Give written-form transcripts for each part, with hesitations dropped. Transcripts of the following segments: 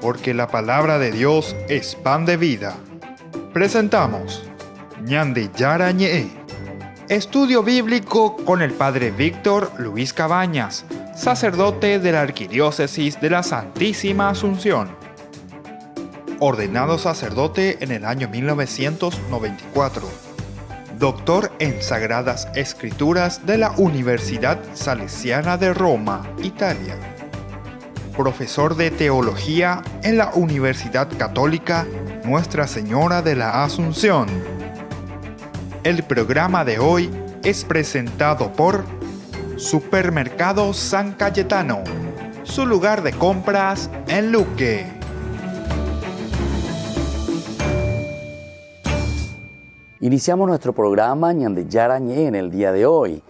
porque la palabra de Dios es pan de vida. Presentamos Ñande Yara Ñe, estudio bíblico con el Padre Víctor Luis Cabañas, sacerdote de la Arquidiócesis de la Santísima Asunción. Ordenado sacerdote en el año 1994. Doctor en Sagradas Escrituras de la Universidad Salesiana de Roma, Italia. Profesor de Teología en la Universidad Católica Nuestra Señora de la Asunción. El programa de hoy es presentado por Supermercado San Cayetano, su lugar de compras en Luque. Iniciamos nuestro programa Ñande Yara Ñe en el día de hoy.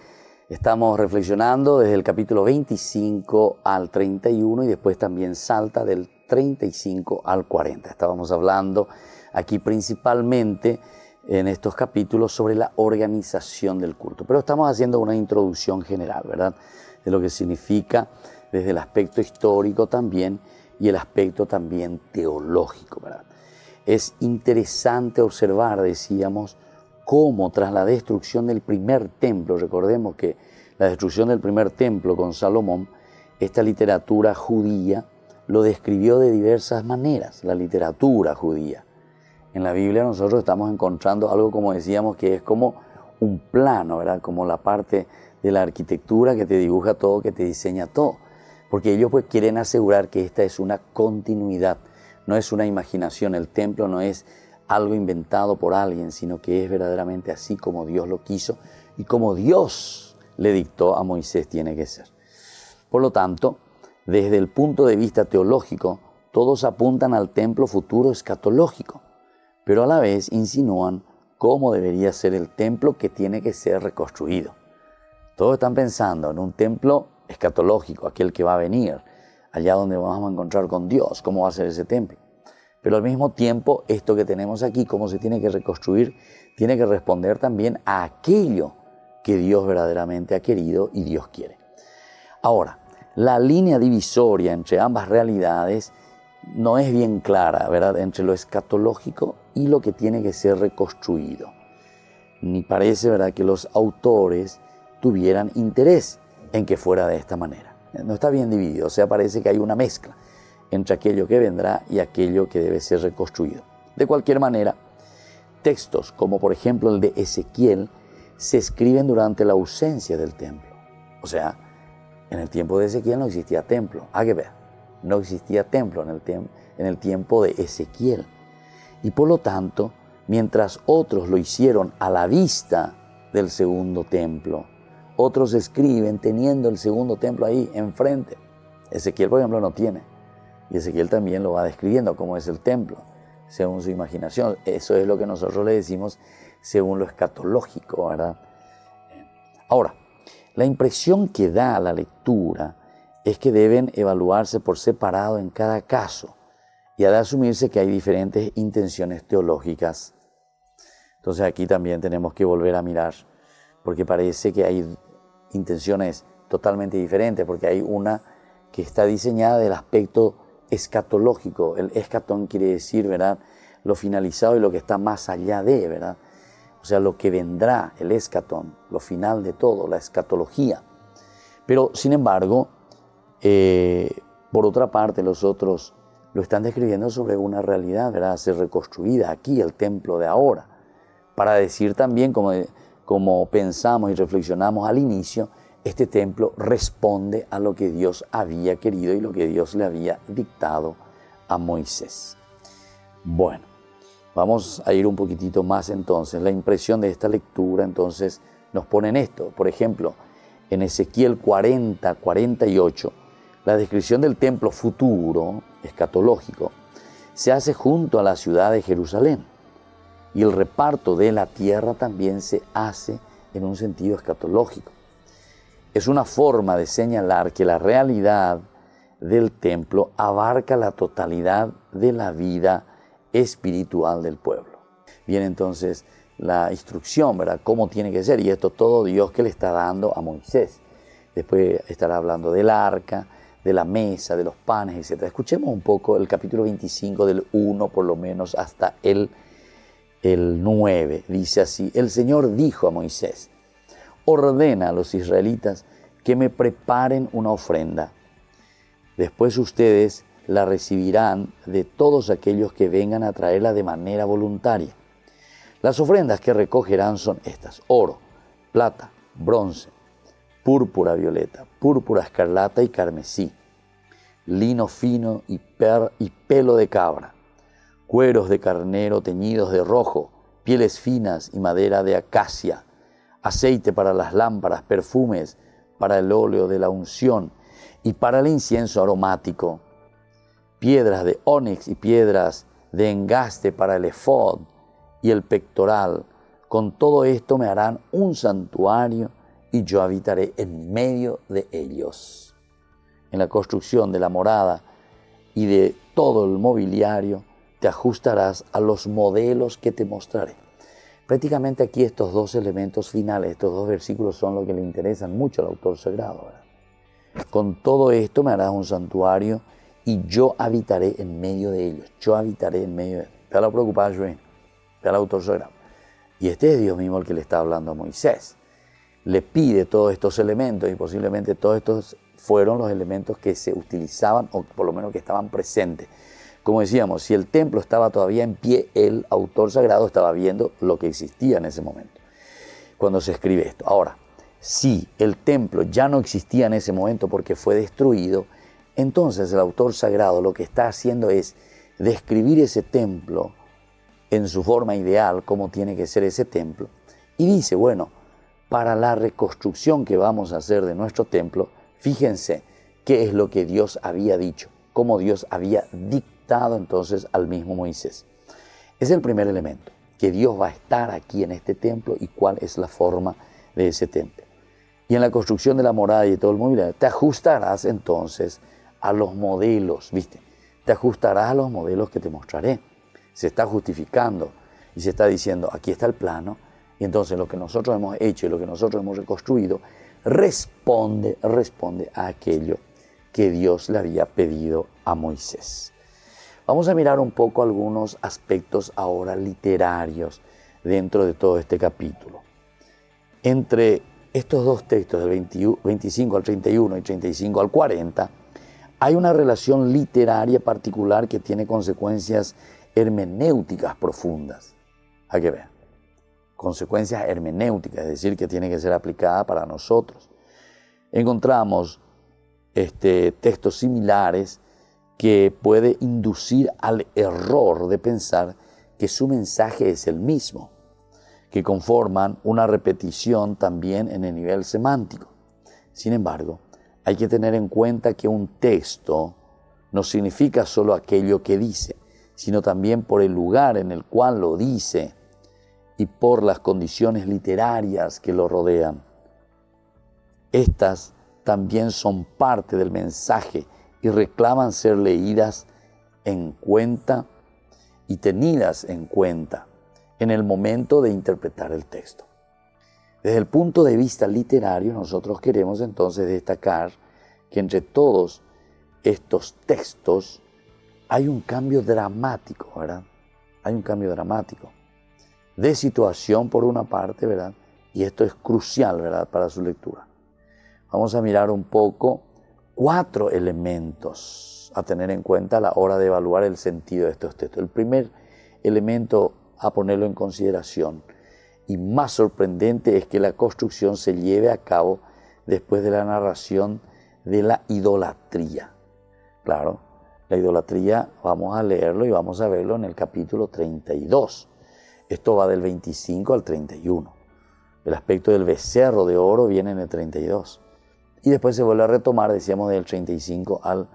Estamos reflexionando desde el capítulo 25 al 31 y después también salta del 35 al 40. Estábamos hablando aquí principalmente en estos capítulos sobre la organización del culto. Pero estamos haciendo una introducción general, ¿verdad? De lo que significa desde el aspecto histórico también y el aspecto también teológico, ¿verdad? Es interesante observar, decíamos, cómo tras la destrucción del primer templo, recordemos que la destrucción del primer templo con Salomón, esta literatura judía lo describió de diversas maneras, la literatura judía. En la Biblia nosotros estamos encontrando algo, como decíamos, que es como un plano, ¿verdad? Como la parte de la arquitectura que te dibuja todo, que te diseña todo. Porque ellos pues quieren asegurar que esta es una continuidad, no es una imaginación, el templo no es algo inventado por alguien, sino que es verdaderamente así como Dios lo quiso y como Dios le dictó a Moisés tiene que ser. Por lo tanto, desde el punto de vista teológico, todos apuntan al templo futuro escatológico, pero a la vez insinúan cómo debería ser el templo que tiene que ser reconstruido. Todos están pensando en un templo escatológico, aquel que va a venir, allá donde vamos a encontrar con Dios, cómo va a ser ese templo. Pero al mismo tiempo, esto que tenemos aquí, cómo se tiene que reconstruir, tiene que responder también a aquello que Dios verdaderamente ha querido y Dios quiere. Ahora, la línea divisoria entre ambas realidades no es bien clara, ¿verdad? Entre lo escatológico y lo que tiene que ser reconstruido. Ni parece, ¿verdad?, que los autores tuvieran interés en que fuera de esta manera. No está bien dividido, o sea, parece que hay una mezcla entre aquello que vendrá y aquello que debe ser reconstruido. De cualquier manera, textos como por ejemplo el de Ezequiel se escriben durante la ausencia del templo. O sea, en el tiempo de Ezequiel no existía templo. Hay que ver, no existía templo en el tiempo de Ezequiel. Y por lo tanto, mientras otros lo hicieron a la vista del segundo templo, otros escriben teniendo el segundo templo ahí enfrente. Ezequiel, por ejemplo, no tiene. Y Ezequiel también lo va describiendo cómo es el templo, según su imaginación. Eso es lo que nosotros le decimos según lo escatológico, ¿verdad? Ahora, la impresión que da la lectura es que deben evaluarse por separado en cada caso y ha de asumirse que hay diferentes intenciones teológicas. Entonces aquí también tenemos que volver a mirar, porque parece que hay intenciones totalmente diferentes, porque hay una que está diseñada del aspecto escatológico. El escatón quiere decir, ¿verdad?, lo finalizado y lo que está más allá de, ¿verdad? O sea, lo que vendrá, el escatón, lo final de todo, la escatología. Pero, sin embargo, por otra parte, los otros lo están describiendo sobre una realidad, ¿verdad?, a ser reconstruida aquí, el templo de ahora, para decir también, como pensamos y reflexionamos al inicio, este templo responde a lo que Dios había querido y lo que Dios le había dictado a Moisés. Bueno, vamos a ir un poquitito más entonces. La impresión de esta lectura entonces nos pone en esto. Por ejemplo, en Ezequiel 40, 48, la descripción del templo futuro, escatológico, se hace junto a la ciudad de Jerusalén. Y el reparto de la tierra también se hace en un sentido escatológico. Es una forma de señalar que la realidad del templo abarca la totalidad de la vida espiritual del pueblo. Viene entonces la instrucción, ¿verdad?, cómo tiene que ser, y esto todo Dios que le está dando a Moisés. Después estará hablando del arca, de la mesa, de los panes, etc. Escuchemos un poco el capítulo 25 del 1 por lo menos hasta el 9. Dice así: el Señor dijo a Moisés: ordena a los israelitas que me preparen una ofrenda. Después ustedes la recibirán de todos aquellos que vengan a traerla de manera voluntaria. Las ofrendas que recogerán son estas: oro, plata, bronce, púrpura violeta, púrpura escarlata y carmesí, lino fino y pelo de cabra, cueros de carnero teñidos de rojo, pieles finas y madera de acacia, aceite para las lámparas, perfumes para el óleo de la unción y para el incienso aromático, piedras de ónix y piedras de engaste para el efod y el pectoral. Con todo esto me harán un santuario y yo habitaré en medio de ellos. En la construcción de la morada y de todo el mobiliario te ajustarás a los modelos que te mostraré. Prácticamente aquí estos dos elementos finales, estos dos versículos son los que le interesan mucho al autor sagrado, ¿verdad? Con todo esto me harás un santuario y yo habitaré en medio de ellos. Yo habitaré en medio de ellos. Te lo preocupado, Joel. Te al autor sagrado. Y este es Dios mismo el que le está hablando a Moisés. Le pide todos estos elementos y posiblemente todos estos fueron los elementos que se utilizaban o por lo menos que estaban presentes. Como decíamos, si el templo estaba todavía en pie, el autor sagrado estaba viendo lo que existía en ese momento, cuando se escribe esto. Ahora, si el templo ya no existía en ese momento porque fue destruido, entonces el autor sagrado lo que está haciendo es describir ese templo en su forma ideal, cómo tiene que ser ese templo, y dice, bueno, para la reconstrucción que vamos a hacer de nuestro templo, fíjense qué es lo que Dios había dicho, cómo Dios había dictado entonces al mismo Moisés. Es el primer elemento, que Dios va a estar aquí en este templo y cuál es la forma de ese templo. Y en la construcción de la morada y de todo el mobiliario, te ajustarás entonces a los modelos, ¿viste? Te ajustarás a los modelos que te mostraré. Se está justificando y se está diciendo, aquí está el plano, y entonces lo que nosotros hemos hecho y lo que nosotros hemos reconstruido responde a aquello que Dios le había pedido a Moisés. Vamos a mirar un poco algunos aspectos ahora literarios dentro de todo este capítulo. Entre estos dos textos, del 25 al 31 y 35 al 40, hay una relación literaria particular que tiene consecuencias hermenéuticas profundas. Hay que ver. Consecuencias hermenéuticas, es decir, que tiene que ser aplicada para nosotros. Encontramos textos similares que puede inducir al error de pensar que su mensaje es el mismo, que conforman una repetición también en el nivel semántico. Sin embargo, hay que tener en cuenta que un texto no significa solo aquello que dice, sino también por el lugar en el cual lo dice y por las condiciones literarias que lo rodean. Estas también son parte del mensaje y reclaman ser leídas en cuenta y tenidas en cuenta en el momento de interpretar el texto. Desde el punto de vista literario, nosotros queremos entonces destacar que entre todos estos textos hay un cambio dramático, ¿verdad? Hay un cambio dramático de situación por una parte, ¿verdad? Y esto es crucial, ¿verdad?, para su lectura. Vamos a mirar un poco 4 elementos a tener en cuenta a la hora de evaluar el sentido de estos textos. El primer elemento a ponerlo en consideración y más sorprendente es que la construcción se lleve a cabo después de la narración de la idolatría. Claro, la idolatría vamos a leerlo y vamos a verlo en el capítulo 32. Esto va del 25 al 31. El aspecto del becerro de oro viene en el 32. Y después se vuelve a retomar, decíamos, del 35 al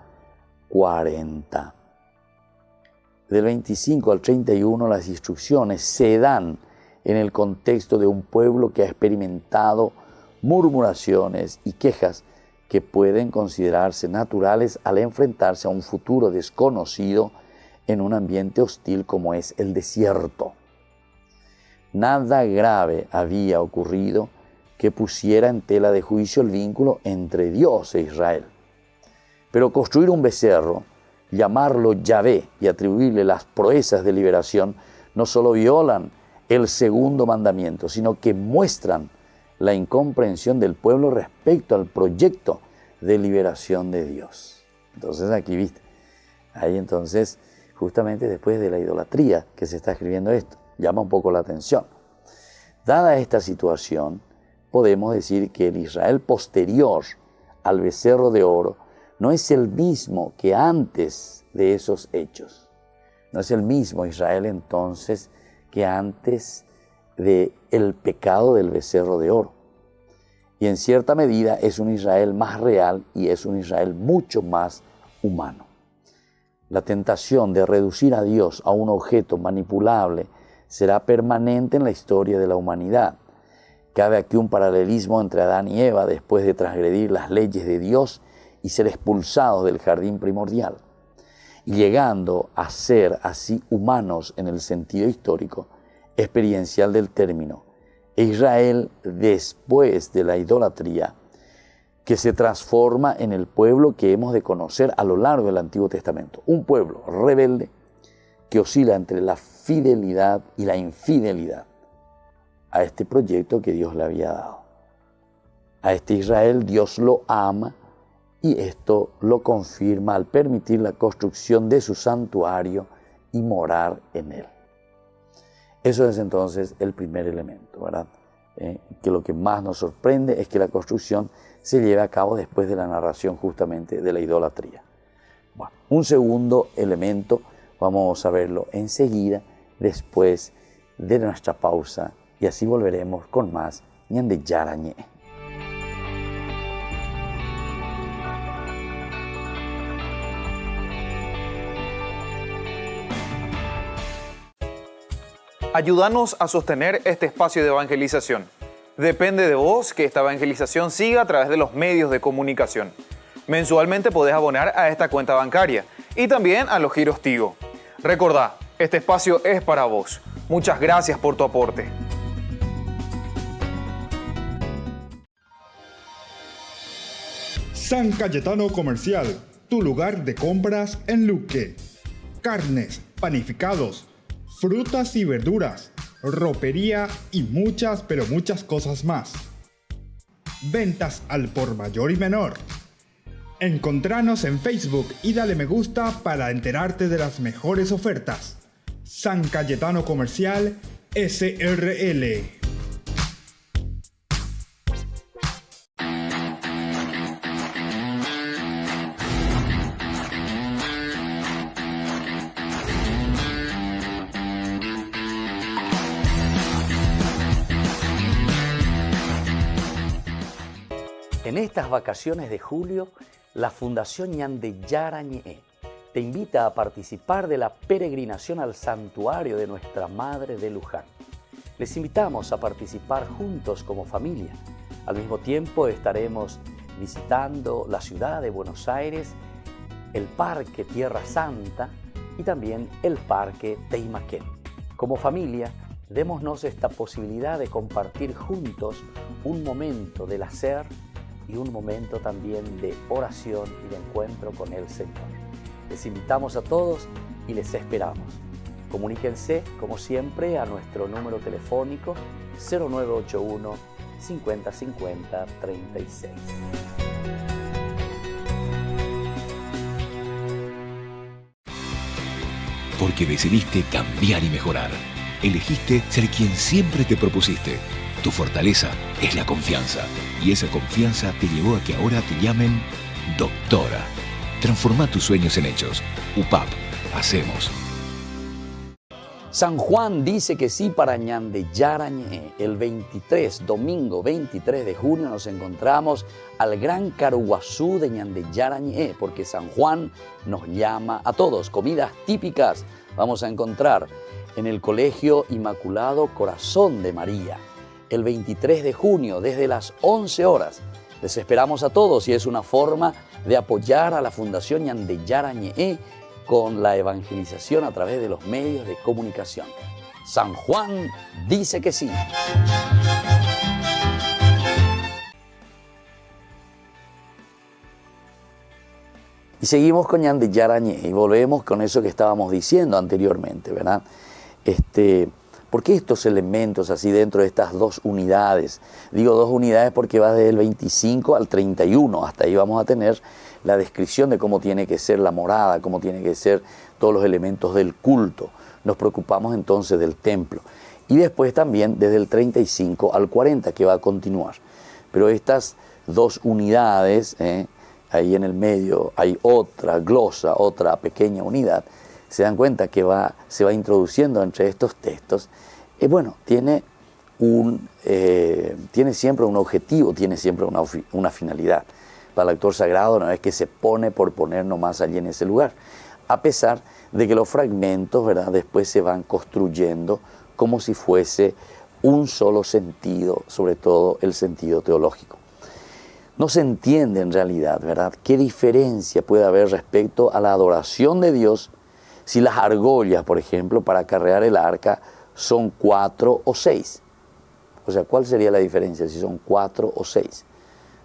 40. Del 25 al 31 las instrucciones se dan en el contexto de un pueblo que ha experimentado murmuraciones y quejas que pueden considerarse naturales al enfrentarse a un futuro desconocido en un ambiente hostil como es el desierto. Nada grave había ocurrido que pusiera en tela de juicio el vínculo entre Dios e Israel. Pero construir un becerro, llamarlo Yahvé y atribuirle las proezas de liberación, no solo violan el segundo mandamiento, sino que muestran la incomprensión del pueblo respecto al proyecto de liberación de Dios. Entonces aquí, ¿viste? Ahí entonces, justamente después de la idolatría que se está escribiendo esto, llama un poco la atención. Dada esta situación, podemos decir que el Israel posterior al becerro de oro no es el mismo que antes de esos hechos. No es el mismo Israel entonces que antes del pecado del becerro de oro. Y en cierta medida es un Israel más real y es un Israel mucho más humano. La tentación de reducir a Dios a un objeto manipulable será permanente en la historia de la humanidad. Cabe aquí un paralelismo entre Adán y Eva después de transgredir las leyes de Dios y ser expulsados del jardín primordial, y llegando a ser así humanos en el sentido histórico, experiencial del término. Israel después de la idolatría, que se transforma en el pueblo que hemos de conocer a lo largo del Antiguo Testamento. Un pueblo rebelde que oscila entre la fidelidad y la infidelidad a este proyecto que Dios le había dado. A este Israel Dios lo ama y esto lo confirma al permitir la construcción de su santuario y morar en él. Eso es entonces el primer elemento, ¿verdad? Que lo que más nos sorprende es que la construcción se lleve a cabo después de la narración justamente de la idolatría. Bueno, un segundo elemento vamos a verlo enseguida después de nuestra pausa y así volveremos con más Ñande Yarañé. Ayúdanos a sostener este espacio de evangelización. Depende de vos que esta evangelización siga a través de los medios de comunicación. Mensualmente podés abonar a esta cuenta bancaria y también a los giros Tigo. Recordá, este espacio es para vos. Muchas gracias por tu aporte. San Cayetano Comercial, tu lugar de compras en Luque. Carnes, panificados, frutas y verduras, ropería y muchas, pero muchas cosas más. Ventas al por mayor y menor. Encontranos en Facebook y dale me gusta para enterarte de las mejores ofertas. San Cayetano Comercial SRL. En estas vacaciones de julio, la Fundación Ñande Yarañé te invita a participar de la peregrinación al santuario de Nuestra Madre de Luján. Les invitamos a participar juntos como familia. Al mismo tiempo estaremos visitando la ciudad de Buenos Aires, el Parque Tierra Santa y también el Parque Teimaquén. Como familia, démonos esta posibilidad de compartir juntos un momento del hacer y un momento también de oración y de encuentro con el Señor. Les invitamos a todos y les esperamos. Comuníquense, como siempre, a nuestro número telefónico 0981 50 50 36. Porque decidiste cambiar y mejorar. Elegiste ser quien siempre te propusiste. Tu fortaleza es la confianza. Y esa confianza te llevó a que ahora te llamen doctora. Transforma tus sueños en hechos. UPAP. Hacemos. San Juan dice que sí para Ñande Yarañé. El domingo 23 de junio, nos encontramos al Gran Caruguazú de Ñande Yarañé, porque San Juan nos llama a todos. Comidas típicas vamos a encontrar en el Colegio Inmaculado Corazón de María. El 23 de junio, desde las 11 horas. Les esperamos a todos y es una forma de apoyar a la Fundación Ñande Yarañé con la evangelización a través de los medios de comunicación. San Juan dice que sí. Y seguimos con Ñande Yarañé y volvemos con eso que estábamos diciendo anteriormente, ¿verdad? ¿Por qué estos elementos así dentro de estas dos unidades? Digo dos unidades porque va desde el 25 al 31, hasta ahí vamos a tener la descripción de cómo tiene que ser la morada, cómo tiene que ser todos los elementos del culto. Nos preocupamos entonces del templo. Y después también desde el 35 al 40, que va a continuar. Pero estas dos unidades, ahí en el medio hay otra glosa, otra pequeña unidad, se dan cuenta que se va introduciendo entre estos textos. Tiene siempre un objetivo, tiene siempre una finalidad. Para el autor sagrado no es que se pone por poner nomás allí en ese lugar, a pesar de que los fragmentos, ¿verdad?, después se van construyendo como si fuese un solo sentido, sobre todo el sentido teológico. No se entiende en realidad, ¿verdad?, qué diferencia puede haber respecto a la adoración de Dios si las argollas, por ejemplo, para cargar el arca son 4 o 6. O sea, ¿cuál sería la diferencia si son 4 o 6?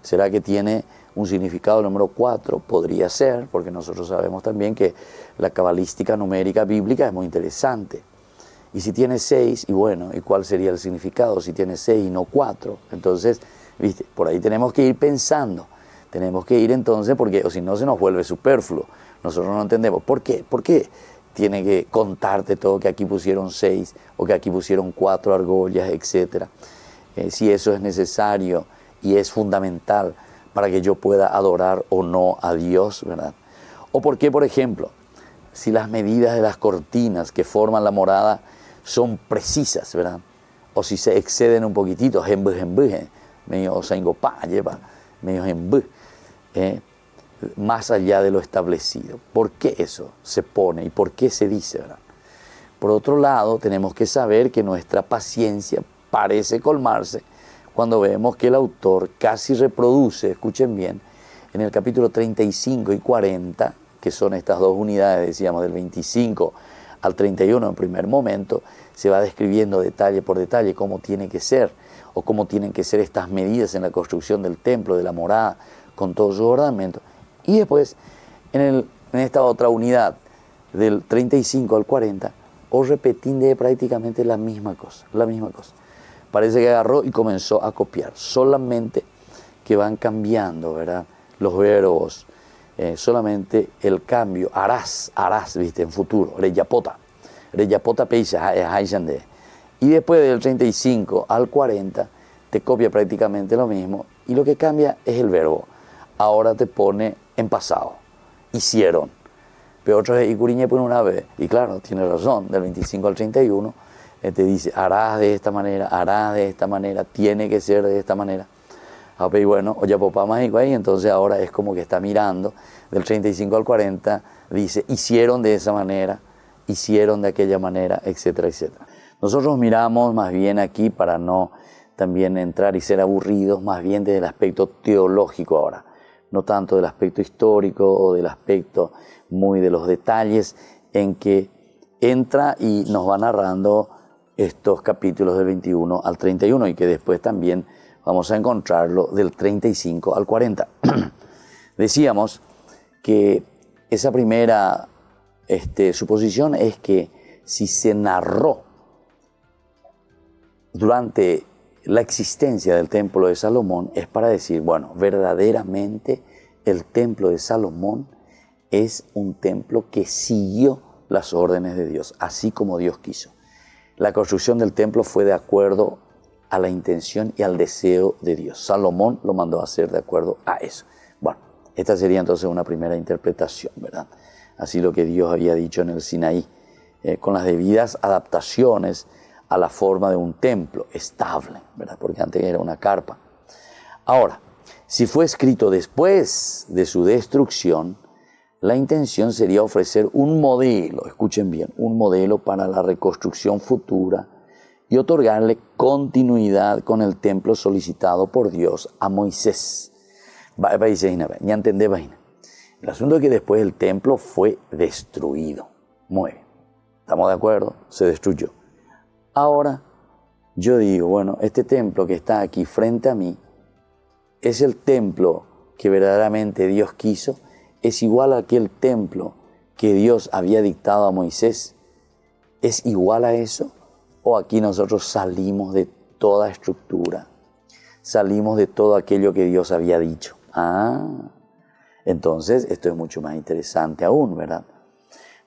¿Será que tiene un significado el número 4? Podría ser, porque nosotros sabemos también que la cabalística numérica bíblica es muy interesante. Y si tiene 6, ¿y cuál sería el significado si tiene 6 y no 4? Entonces, ¿viste? Por ahí tenemos que ir pensando. Tenemos que ir entonces, porque o si no se nos vuelve superfluo. Nosotros no entendemos. ¿Por qué? ¿Por qué tiene que contarte todo que aquí pusieron 6 o que aquí pusieron 4 argollas, etcétera? Si eso es necesario y es fundamental para que yo pueda adorar o no a Dios, ¿verdad? O por qué, por ejemplo, si las medidas de las cortinas que forman la morada son precisas, ¿verdad? O si se exceden un poquitito, medio más allá de lo establecido. ¿Por qué eso se pone y por qué se dice, ¿verdad? Por otro lado, tenemos que saber que nuestra paciencia parece colmarse cuando vemos que el autor casi reproduce, escuchen bien, en el capítulo 35 y 40, que son estas dos unidades, decíamos, del 25 al 31 en primer momento, se va describiendo detalle por detalle cómo tiene que ser, o cómo tienen que ser estas medidas en la construcción del templo, de la morada, con todo su ornamento. Y después, en esta otra unidad, del 35 al 40, os repetí prácticamente la misma cosa. Parece que agarró y comenzó a copiar, solamente que van cambiando, ¿verdad?, los verbos, solamente el cambio, harás, ¿viste?, en futuro, reyapota peisa, y después del 35 al 40 te copia prácticamente lo mismo, y lo que cambia es el verbo. Ahora te pone en pasado, hicieron, pero otros y Curiñe pone una vez, y claro, tiene razón, del 25 al 31, te dice, harás de esta manera, tiene que ser de esta manera. Y bueno, oye, papá mágico ahí, entonces ahora es como que está mirando, del 35 al 40, dice, hicieron de esa manera, hicieron de aquella manera, etcétera, etcétera. Nosotros miramos más bien aquí, para no también entrar y ser aburridos, más bien desde el aspecto teológico ahora, no tanto del aspecto histórico o del aspecto muy de los detalles en que entra y nos va narrando estos capítulos del 21 al 31 y que después también vamos a encontrarlo del 35 al 40. Decíamos que esa primera suposición es que si se narró durante la existencia del templo de Salomón, es para decir, bueno, verdaderamente el templo de Salomón es un templo que siguió las órdenes de Dios, así como Dios quiso. La construcción del templo fue de acuerdo a la intención y al deseo de Dios. Salomón lo mandó a hacer de acuerdo a eso. Bueno, esta sería entonces una primera interpretación, ¿verdad? Así lo que Dios había dicho en el Sinaí, con las debidas adaptaciones a la forma de un templo estable, ¿verdad? Porque antes era una carpa. Ahora, si fue escrito después de su destrucción, la intención sería ofrecer un modelo, escuchen bien, un modelo para la reconstrucción futura y otorgarle continuidad con el templo solicitado por Dios a Moisés. El asunto es que después el templo fue destruido. Muy bien, ¿estamos de acuerdo? Se destruyó. Ahora, yo digo, bueno, este templo que está aquí frente a mí es el templo que verdaderamente Dios quiso, es igual a aquel templo que Dios había dictado a Moisés? ¿Es igual a eso? ¿O aquí nosotros salimos de toda estructura? Salimos de todo aquello que Dios había dicho. Entonces esto es mucho más interesante aún, ¿verdad?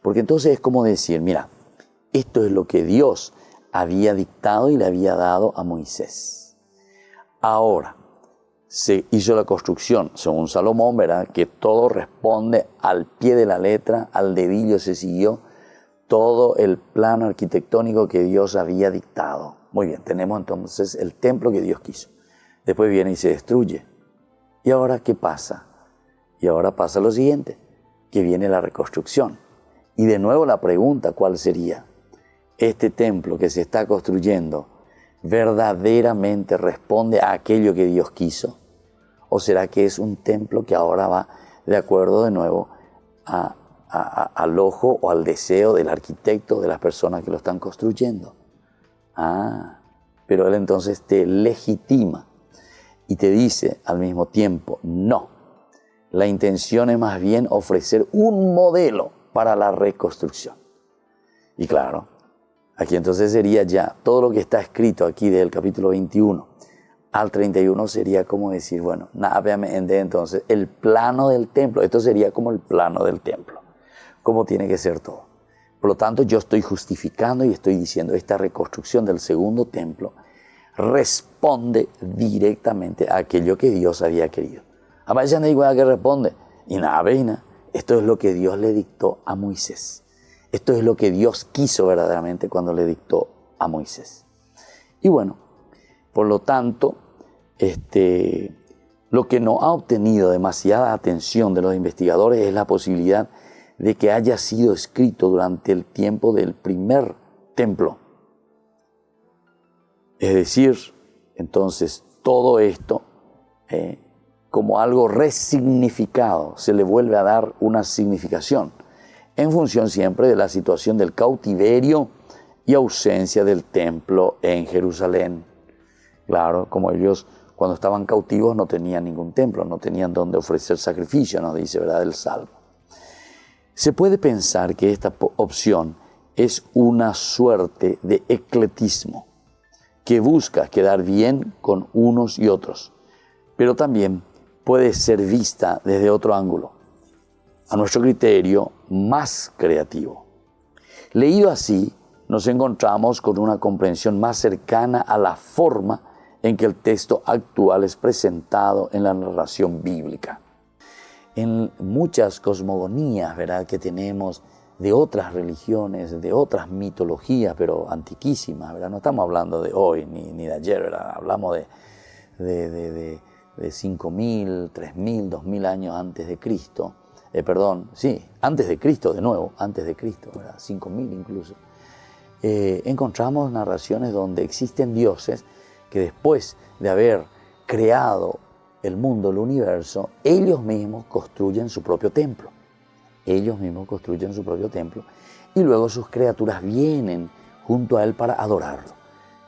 Porque entonces es como decir, mira, esto es lo que Dios había dictado y le había dado a Moisés. Ahora, se hizo la construcción, según Salomón, ¿verdad? Que todo responde al pie de la letra, al dedillo se siguió todo el plano arquitectónico que Dios había dictado. Muy bien, tenemos entonces el templo que Dios quiso. Después viene y se destruye. ¿Y ahora qué pasa? Y ahora pasa lo siguiente, que viene la reconstrucción. Y de nuevo la pregunta, ¿cuál sería? ¿Este templo que se está construyendo verdaderamente responde a aquello que Dios quiso? ¿O será que es un templo que ahora va de acuerdo de nuevo al ojo o al deseo del arquitecto, de las personas que lo están construyendo? Pero él entonces te legitima y te dice al mismo tiempo, no, la intención es más bien ofrecer un modelo para la reconstrucción. Y claro, aquí entonces sería ya todo lo que está escrito aquí del capítulo 21 al 31 sería como decir, bueno, entonces el plano del templo, esto sería como el plano del templo, como tiene que ser todo. Por lo tanto, yo estoy justificando y estoy diciendo esta reconstrucción del segundo templo responde directamente a aquello que Dios había querido. Además, ya no digo que responde, y nada, esto es lo que Dios le dictó a Moisés. Esto es lo que Dios quiso verdaderamente cuando le dictó a Moisés. Y bueno, por lo tanto, lo que no ha obtenido demasiada atención de los investigadores es la posibilidad de que haya sido escrito durante el tiempo del primer templo. Es decir, entonces, todo esto, como algo resignificado, se le vuelve a dar una significación en función siempre de la situación del cautiverio y ausencia del templo en Jerusalén. Claro, como ellos cuando estaban cautivos no tenían ningún templo, no tenían donde ofrecer sacrificio, nos dice, ¿verdad?, el Salmo. Se puede pensar que esta opción es una suerte de ecletismo que busca quedar bien con unos y otros, pero también puede ser vista desde otro ángulo, a nuestro criterio más creativo. Leído así, nos encontramos con una comprensión más cercana a la forma en que el texto actual es presentado en la narración bíblica. En muchas cosmogonías, ¿verdad?, que tenemos de otras religiones, de otras mitologías, pero antiquísimas, ¿verdad? No estamos hablando de hoy ni de ayer, ¿verdad? Hablamos de 5.000, 3.000, 2.000 años antes de Cristo. Antes de Cristo, de nuevo, antes de Cristo, ¿verdad? 5.000 incluso. Encontramos narraciones donde existen dioses que después de haber creado el mundo, el universo, ellos mismos construyen su propio templo. Ellos mismos construyen su propio templo y luego sus criaturas vienen junto a él para adorarlo.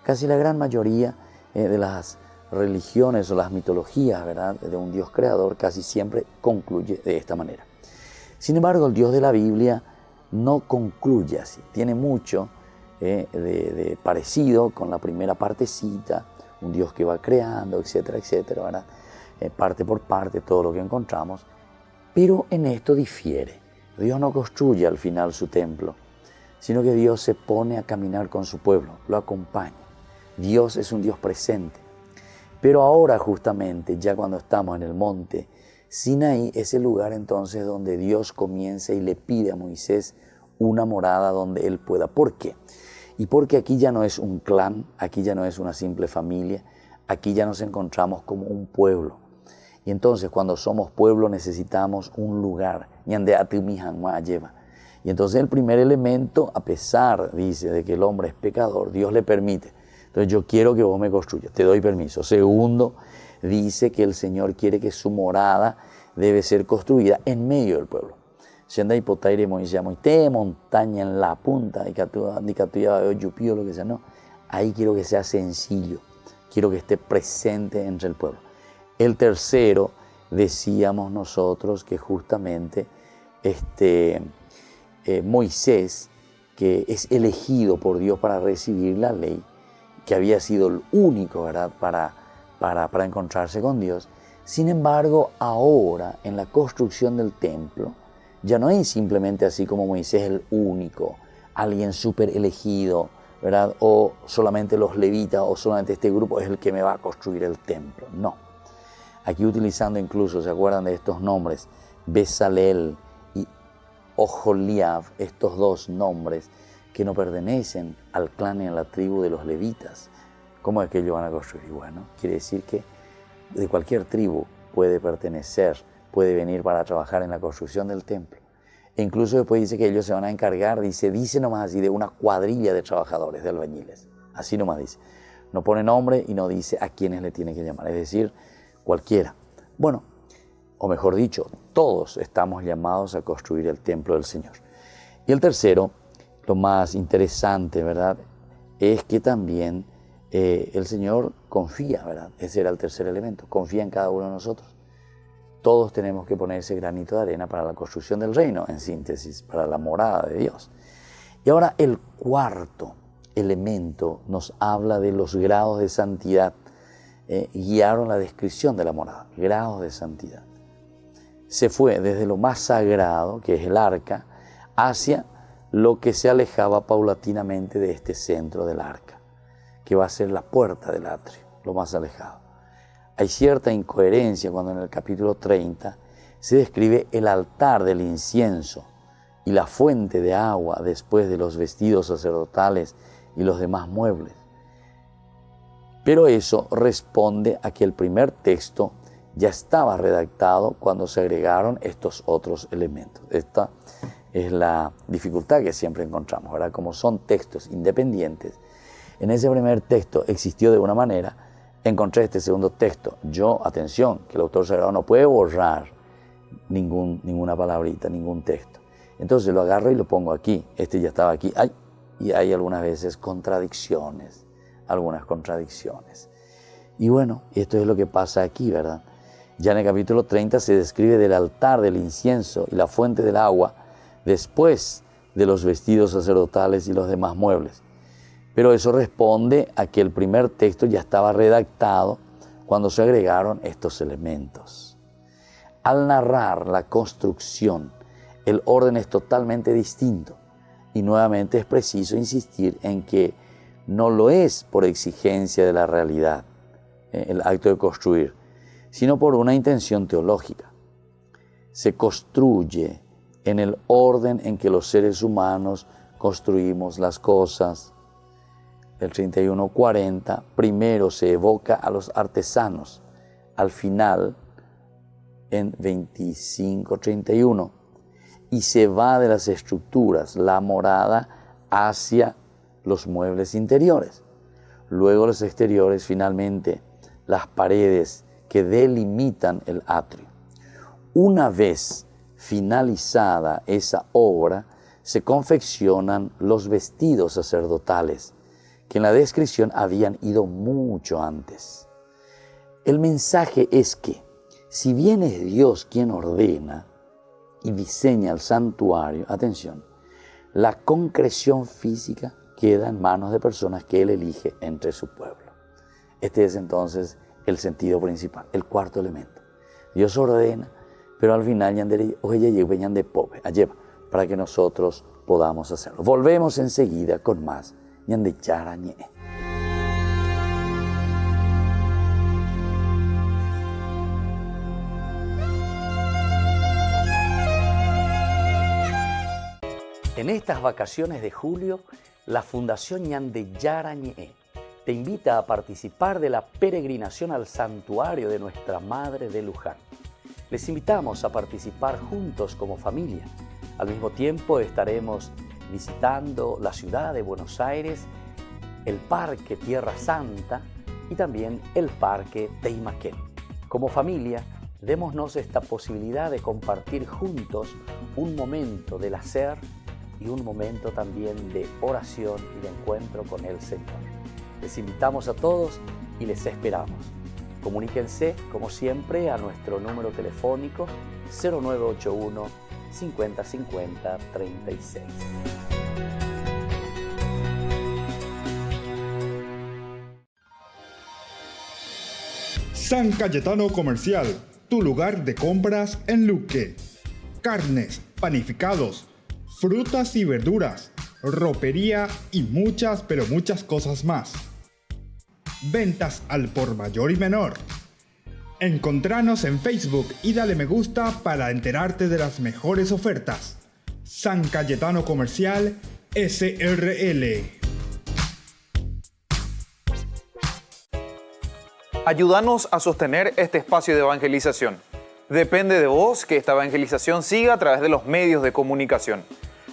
Casi la gran mayoría de las religiones o las mitologías, ¿verdad?, de un Dios creador casi siempre concluye de esta manera. Sin embargo, el Dios de la Biblia no concluye así. Tiene mucho de parecido con la primera partecita, un Dios que va creando, etcétera, etcétera, ¿verdad? Parte por parte todo lo que encontramos, pero en esto difiere. Dios no construye al final su templo, sino que Dios se pone a caminar con su pueblo, lo acompaña. Dios es un Dios presente. Pero ahora justamente, ya cuando estamos en el monte Sinaí, es el lugar entonces donde Dios comienza y le pide a Moisés una morada donde él pueda. ¿Por qué? Y porque aquí ya no es un clan, aquí ya no es una simple familia, aquí ya nos encontramos como un pueblo. Y entonces cuando somos pueblo necesitamos un lugar. Y entonces el primer elemento, a pesar, dice, de que el hombre es pecador, Dios le permite. Entonces yo quiero que vos me construyas, te doy permiso. Segundo, dice que el Señor quiere que su morada debe ser construida en medio del pueblo. Siendo hipotaire Moisés, montaña en la punta, lo que sea, no. Ahí quiero que sea sencillo, quiero que esté presente entre el pueblo. El tercero decíamos nosotros que justamente Moisés, que es elegido por Dios para recibir la ley, que había sido el único, ¿verdad?, para encontrarse con Dios. Sin embargo, ahora en la construcción del templo, ya no es simplemente así como Moisés el único, alguien súper elegido, ¿verdad?, o solamente los levitas o solamente este grupo es el que me va a construir el templo. No. Aquí utilizando incluso, ¿se acuerdan de estos nombres? Bezalel y Oholiab, estos dos nombres que no pertenecen al clan y a la tribu de los levitas. ¿Cómo es que ellos van a construir? Bueno, quiere decir que de cualquier tribu puede pertenecer, puede venir para trabajar en la construcción del templo. E incluso después dice que ellos se van a encargar, dice nomás así, de una cuadrilla de trabajadores, de albañiles. Así nomás dice. No pone nombre y no dice a quiénes le tiene que llamar, es decir, cualquiera. Bueno, o mejor dicho, todos estamos llamados a construir el templo del Señor. Y el tercero, lo más interesante, ¿verdad?, es que también el Señor confía, ¿verdad? Ese era el tercer elemento, confía en cada uno de nosotros. Todos tenemos que poner ese granito de arena para la construcción del reino, en síntesis, para la morada de Dios. Y ahora el cuarto elemento nos habla de los grados de santidad. Guiaron la descripción de la morada, grados de santidad. Se fue desde lo más sagrado, que es el arca, hacia lo que se alejaba paulatinamente de este centro del arca, que va a ser la puerta del atrio, lo más alejado. Hay cierta incoherencia cuando en el capítulo 30 se describe el altar del incienso y la fuente de agua después de los vestidos sacerdotales y los demás muebles. Pero eso responde a que el primer texto ya estaba redactado cuando se agregaron estos otros elementos. Esta es la dificultad que siempre encontramos, ¿verdad? Como son textos independientes, en ese primer texto existió de una manera, encontré este segundo texto. Yo, atención, que el autor sagrado no puede borrar ninguna palabrita, ningún texto. Entonces lo agarro y lo pongo aquí. Este ya estaba aquí. Y hay algunas veces contradicciones, algunas contradicciones. Y bueno, esto es lo que pasa aquí, ¿verdad? Ya en el capítulo 30 se describe del altar del incienso y la fuente del agua después de los vestidos sacerdotales y los demás muebles. Pero eso responde a que el primer texto ya estaba redactado cuando se agregaron estos elementos. Al narrar la construcción, el orden es totalmente distinto y nuevamente es preciso insistir en que no lo es por exigencia de la realidad, el acto de construir, sino por una intención teológica. Se construye en el orden en que los seres humanos construimos las cosas. El 31:40, primero se evoca a los artesanos, al final, en 25:31, y se va de las estructuras, la morada, hacia los muebles interiores. Luego los exteriores, finalmente, las paredes que delimitan el atrio. Una vez finalizada esa obra, se confeccionan los vestidos sacerdotales, que en la descripción habían ido mucho antes. El mensaje es que, si bien es Dios quien ordena y diseña el santuario, atención, la concreción física queda en manos de personas que Él elige entre su pueblo. Este es entonces el sentido principal, el cuarto elemento. Dios ordena, pero al final para que nosotros podamos hacerlo. Volvemos enseguida con más. En estas vacaciones de julio, la Fundación Ñandeyara Ñe'e te invita a participar de la peregrinación al santuario de Nuestra Madre de Luján. Les invitamos a participar juntos como familia. Al mismo tiempo estaremos visitando la ciudad de Buenos Aires, el Parque Tierra Santa y también el Parque Teimaquén. Como familia, démonos esta posibilidad de compartir juntos un momento del hacer y un momento también de oración y de encuentro con el Señor. Les invitamos a todos y les esperamos. Comuníquense, como siempre, a nuestro número telefónico 0981 50 50 36. San Cayetano Comercial, tu lugar de compras en Luque. Carnes, panificados, frutas y verduras, ropería y muchas, pero muchas cosas más. Ventas al por mayor y menor. Encontranos en Facebook y dale me gusta para enterarte de las mejores ofertas. San Cayetano Comercial SRL. Ayúdanos a sostener este espacio de evangelización. Depende de vos que esta evangelización siga a través de los medios de comunicación.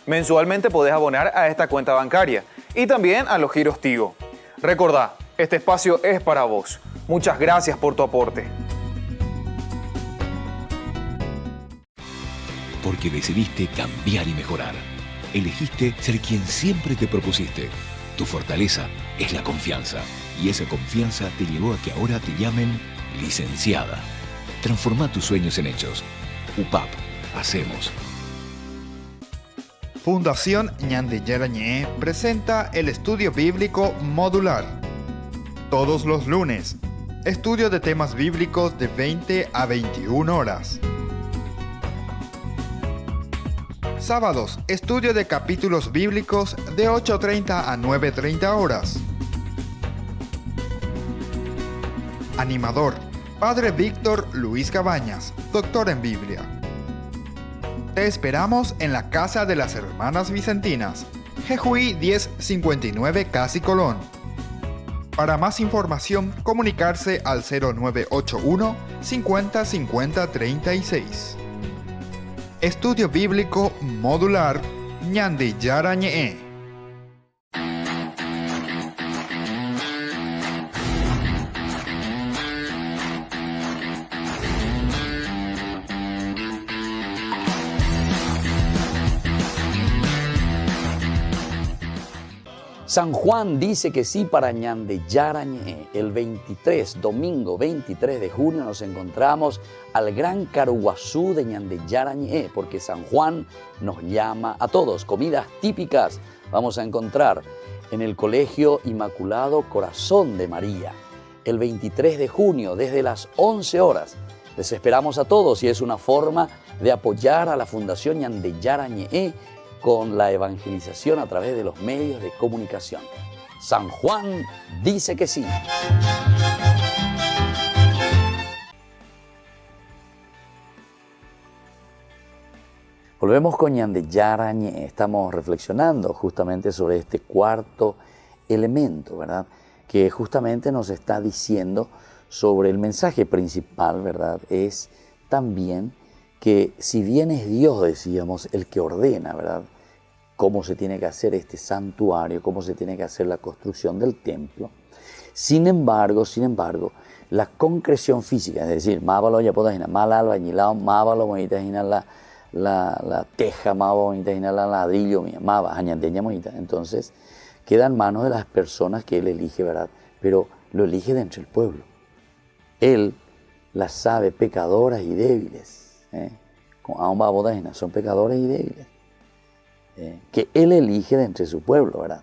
Mensualmente podés abonar a esta cuenta bancaria y también a los giros Tigo. Recordá, este espacio es para vos. Muchas gracias por tu aporte. Porque decidiste cambiar y mejorar. Elegiste ser quien siempre te propusiste. Tu fortaleza es la confianza. Y esa confianza te llevó a que ahora te llamen licenciada. Transforma tus sueños en hechos. UPAP. Hacemos. Fundación Ñande Yarañé presenta el estudio bíblico modular. Todos los lunes, estudio de temas bíblicos de 20 a 21 horas. Sábados, estudio de capítulos bíblicos de 8:30 a 9:30 horas. Animador, Padre Víctor Luis Cabañas, doctor en Biblia. Te esperamos en la Casa de las Hermanas Vicentinas, Jejuí 1059 Casi Colón. Para más información, comunicarse al 0981 50 50 36. Estudio Bíblico Modular Ñande Yarañé. San Juan dice que sí para Ñande Yarañé. El domingo 23 de junio, nos encontramos al Gran Caruguazú de Ñande Yarañé, porque San Juan nos llama a todos. Comidas típicas vamos a encontrar en el Colegio Inmaculado Corazón de María. El 23 de junio, desde las 11 horas. Les esperamos a todos y es una forma de apoyar a la Fundación Ñande Yarañé con la evangelización a través de los medios de comunicación. San Juan dice que sí. Volvemos con Ñande Yarañé. Estamos reflexionando justamente sobre este cuarto elemento, ¿verdad? Que justamente nos está diciendo sobre el mensaje principal, ¿verdad? Es también que si bien es Dios, decíamos, el que ordena, ¿verdad?, cómo se tiene que hacer este santuario, cómo se tiene que hacer la construcción del templo. Sin embargo, la concreción física, es decir, mábalo ya puedo imaginar, mal albañilado, mábalo bonita imaginar la teja, mábalo bonita imaginar la ladrillo, mábalo, añandeña bonita. Entonces, queda en manos de las personas que Él elige, ¿verdad? Pero lo elige de entre el pueblo. Él las sabe pecadoras y débiles. Son pecadores y débiles. Que Él elige de entre su pueblo, ¿verdad?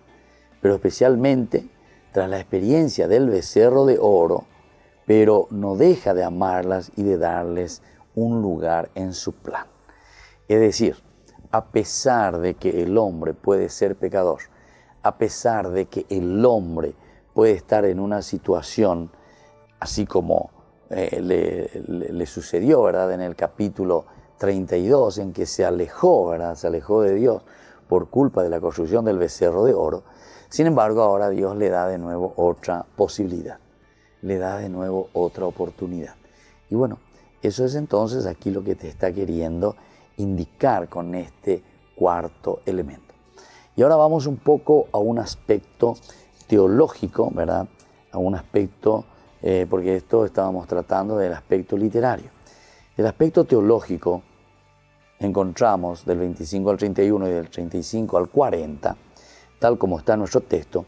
Pero especialmente tras la experiencia del becerro de oro, pero no deja de amarlas y de darles un lugar en su plan. Es decir, a pesar de que el hombre puede ser pecador, a pesar de que el hombre puede estar en una situación así como le sucedió, ¿verdad?, en el capítulo 32, en que se alejó, ¿verdad?, se alejó de Dios por culpa de la construcción del becerro de oro. Sin embargo, ahora Dios le da de nuevo otra posibilidad, le da de nuevo otra oportunidad. Y bueno, eso es entonces aquí lo que te está queriendo indicar con este cuarto elemento. Y ahora vamos un poco a un aspecto teológico, ¿verdad?, a un aspecto, porque esto estábamos tratando del aspecto literario. El aspecto teológico encontramos del 25 al 31 y del 35 al 40, tal como está en nuestro texto,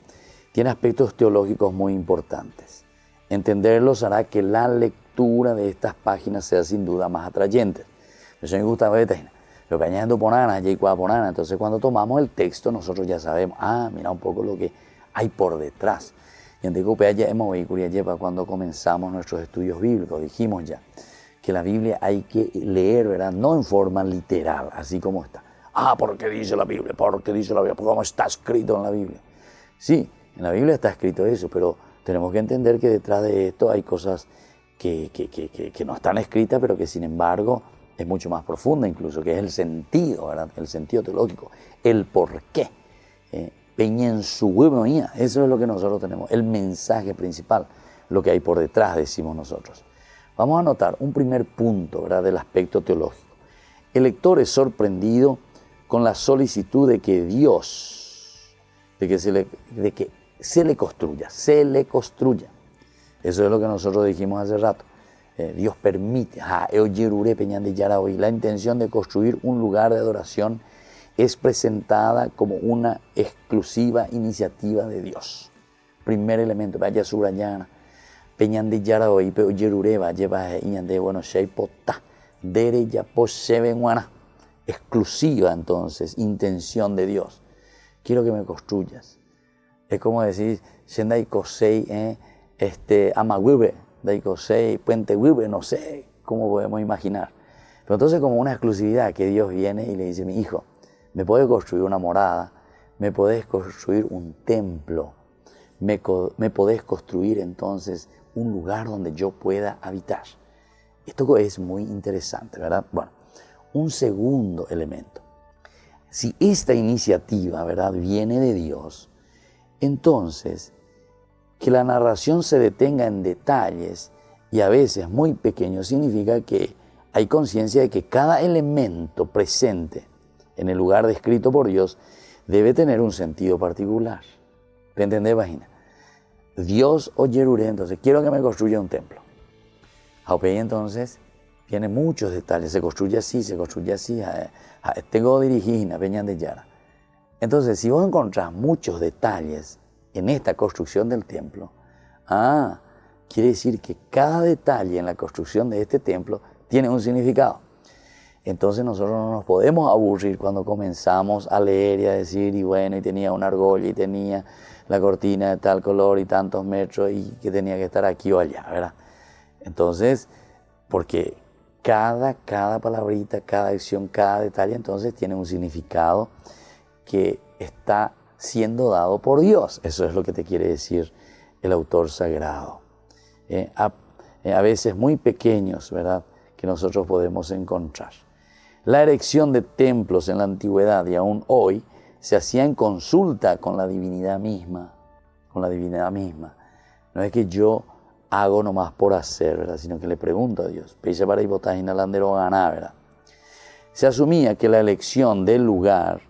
tiene aspectos teológicos muy importantes. Entenderlos hará que la lectura de estas páginas sea sin duda más atrayente. Eso me gusta ver. Lo que añado ponana, ponana. Entonces cuando tomamos el texto nosotros ya sabemos, mira un poco lo que hay por detrás. Y en cuando comenzamos nuestros estudios bíblicos, dijimos ya que la Biblia hay que leer, ¿verdad? No en forma literal, así como está. Porque dice la Biblia, porque cómo está escrito en la Biblia. Sí, en la Biblia está escrito eso, pero tenemos que entender que detrás de esto hay cosas que no están escritas, pero que sin embargo es mucho más profunda incluso, que es el sentido, ¿verdad? El sentido teológico, el por qué. Eso es lo que nosotros tenemos, el mensaje principal, lo que hay por detrás, decimos nosotros. Vamos a notar un primer punto, ¿verdad? Del aspecto teológico. El lector es sorprendido con la solicitud de que Dios, de que se le construya. Eso es lo que nosotros dijimos hace rato. Dios permite, la intención de construir un lugar de adoración es presentada como una exclusiva iniciativa de Dios. Primer elemento, vaya subrayana, peñande yara hoy, pero yerureba, lleva iñande, bueno, sheipota, dere ya posebenguana. Exclusiva entonces, intención de Dios. Quiero que me construyas. Es como decir, Shendai Kosei, Amaguibe, Dai Kosei, Puente Guibe, no sé cómo podemos imaginar. Pero entonces como una exclusividad que Dios viene y le dice, mi hijo, me puedes construir una morada, me podés construir un templo, me podés construir entonces un lugar donde yo pueda habitar. Esto es muy interesante, ¿verdad? Bueno, un segundo elemento. Si esta iniciativa, ¿verdad?, viene de Dios, entonces que la narración se detenga en detalles y a veces muy pequeños significa que hay conciencia de que cada elemento presente en el lugar descrito por Dios debe tener un sentido particular. ¿Te entendés, vagina? Dios o Yeruré, entonces quiero que me construya un templo. Jaupei entonces tiene muchos detalles, se construye así, tengo dirigida Peñan de Yara. Entonces, si vos encontrás muchos detalles en esta construcción del templo, quiere decir que cada detalle en la construcción de este templo tiene un significado. Entonces nosotros no nos podemos aburrir cuando comenzamos a leer y a decir, y tenía una argolla y tenía la cortina de tal color y tantos metros y que tenía que estar aquí o allá, ¿verdad? Entonces, porque cada palabrita, cada acción, cada detalle, entonces tiene un significado que está siendo dado por Dios. Eso es lo que te quiere decir el autor sagrado. A veces muy pequeños, ¿verdad?, que nosotros podemos encontrar. La erección de templos en la antigüedad y aún hoy se hacía en consulta con la divinidad misma. No es que yo hago nomás por hacer, ¿verdad?, sino que le pregunto a Dios. ¿Verdad? Se asumía que la elección del lugar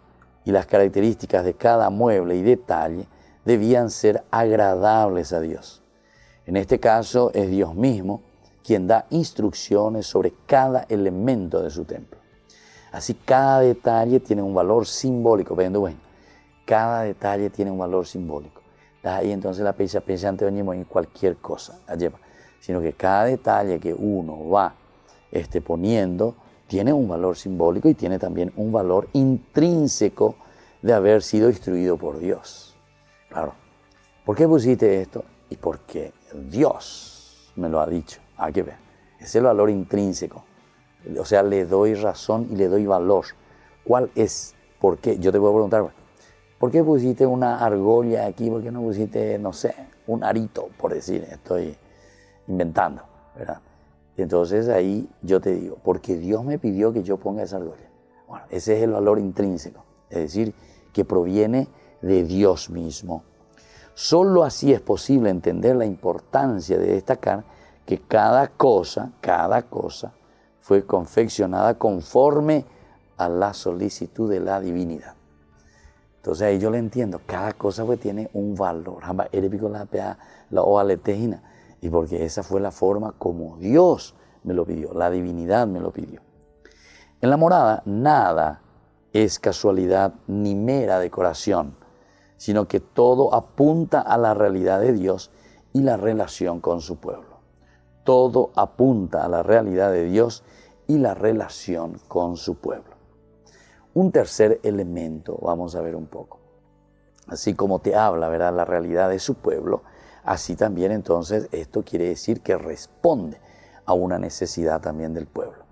y las características de cada mueble y detalle debían ser agradables a Dios. En este caso es Dios mismo quien da instrucciones sobre cada elemento de su templo. Así cada detalle tiene un valor simbólico. Cada detalle tiene un valor simbólico. Ahí entonces la pensante venimos en cualquier cosa, sino que cada detalle que uno va poniendo tiene un valor simbólico y tiene también un valor intrínseco de haber sido instruido por Dios. Claro. ¿Por qué pusiste esto? Y porque Dios me lo ha dicho. Hay que ver. Es el valor intrínseco. O sea, le doy razón y le doy valor. ¿Cuál es? ¿Por qué? Yo te puedo preguntar, ¿por qué pusiste una argolla aquí? ¿Por qué no pusiste, no sé, un arito? Por decir, estoy inventando, ¿verdad? Y entonces ahí yo te digo, porque Dios me pidió que yo ponga esa argolla. Bueno, ese es el valor intrínseco. Es decir, que proviene de Dios mismo. Solo así es posible entender la importancia de destacar que cada cosa fue confeccionada conforme a la solicitud de la divinidad. Entonces ahí yo le entiendo, cada cosa pues tiene un valor. Y porque esa fue la forma como Dios me lo pidió, la divinidad me lo pidió. En la morada nada es casualidad ni mera decoración, sino que todo apunta a la realidad de Dios y la relación con su pueblo. Todo apunta a la realidad de Dios y la relación con su pueblo. Un tercer elemento, vamos a ver un poco. Así como te habla, ¿verdad?, la realidad de su pueblo, así también entonces esto quiere decir que responde a una necesidad también del pueblo.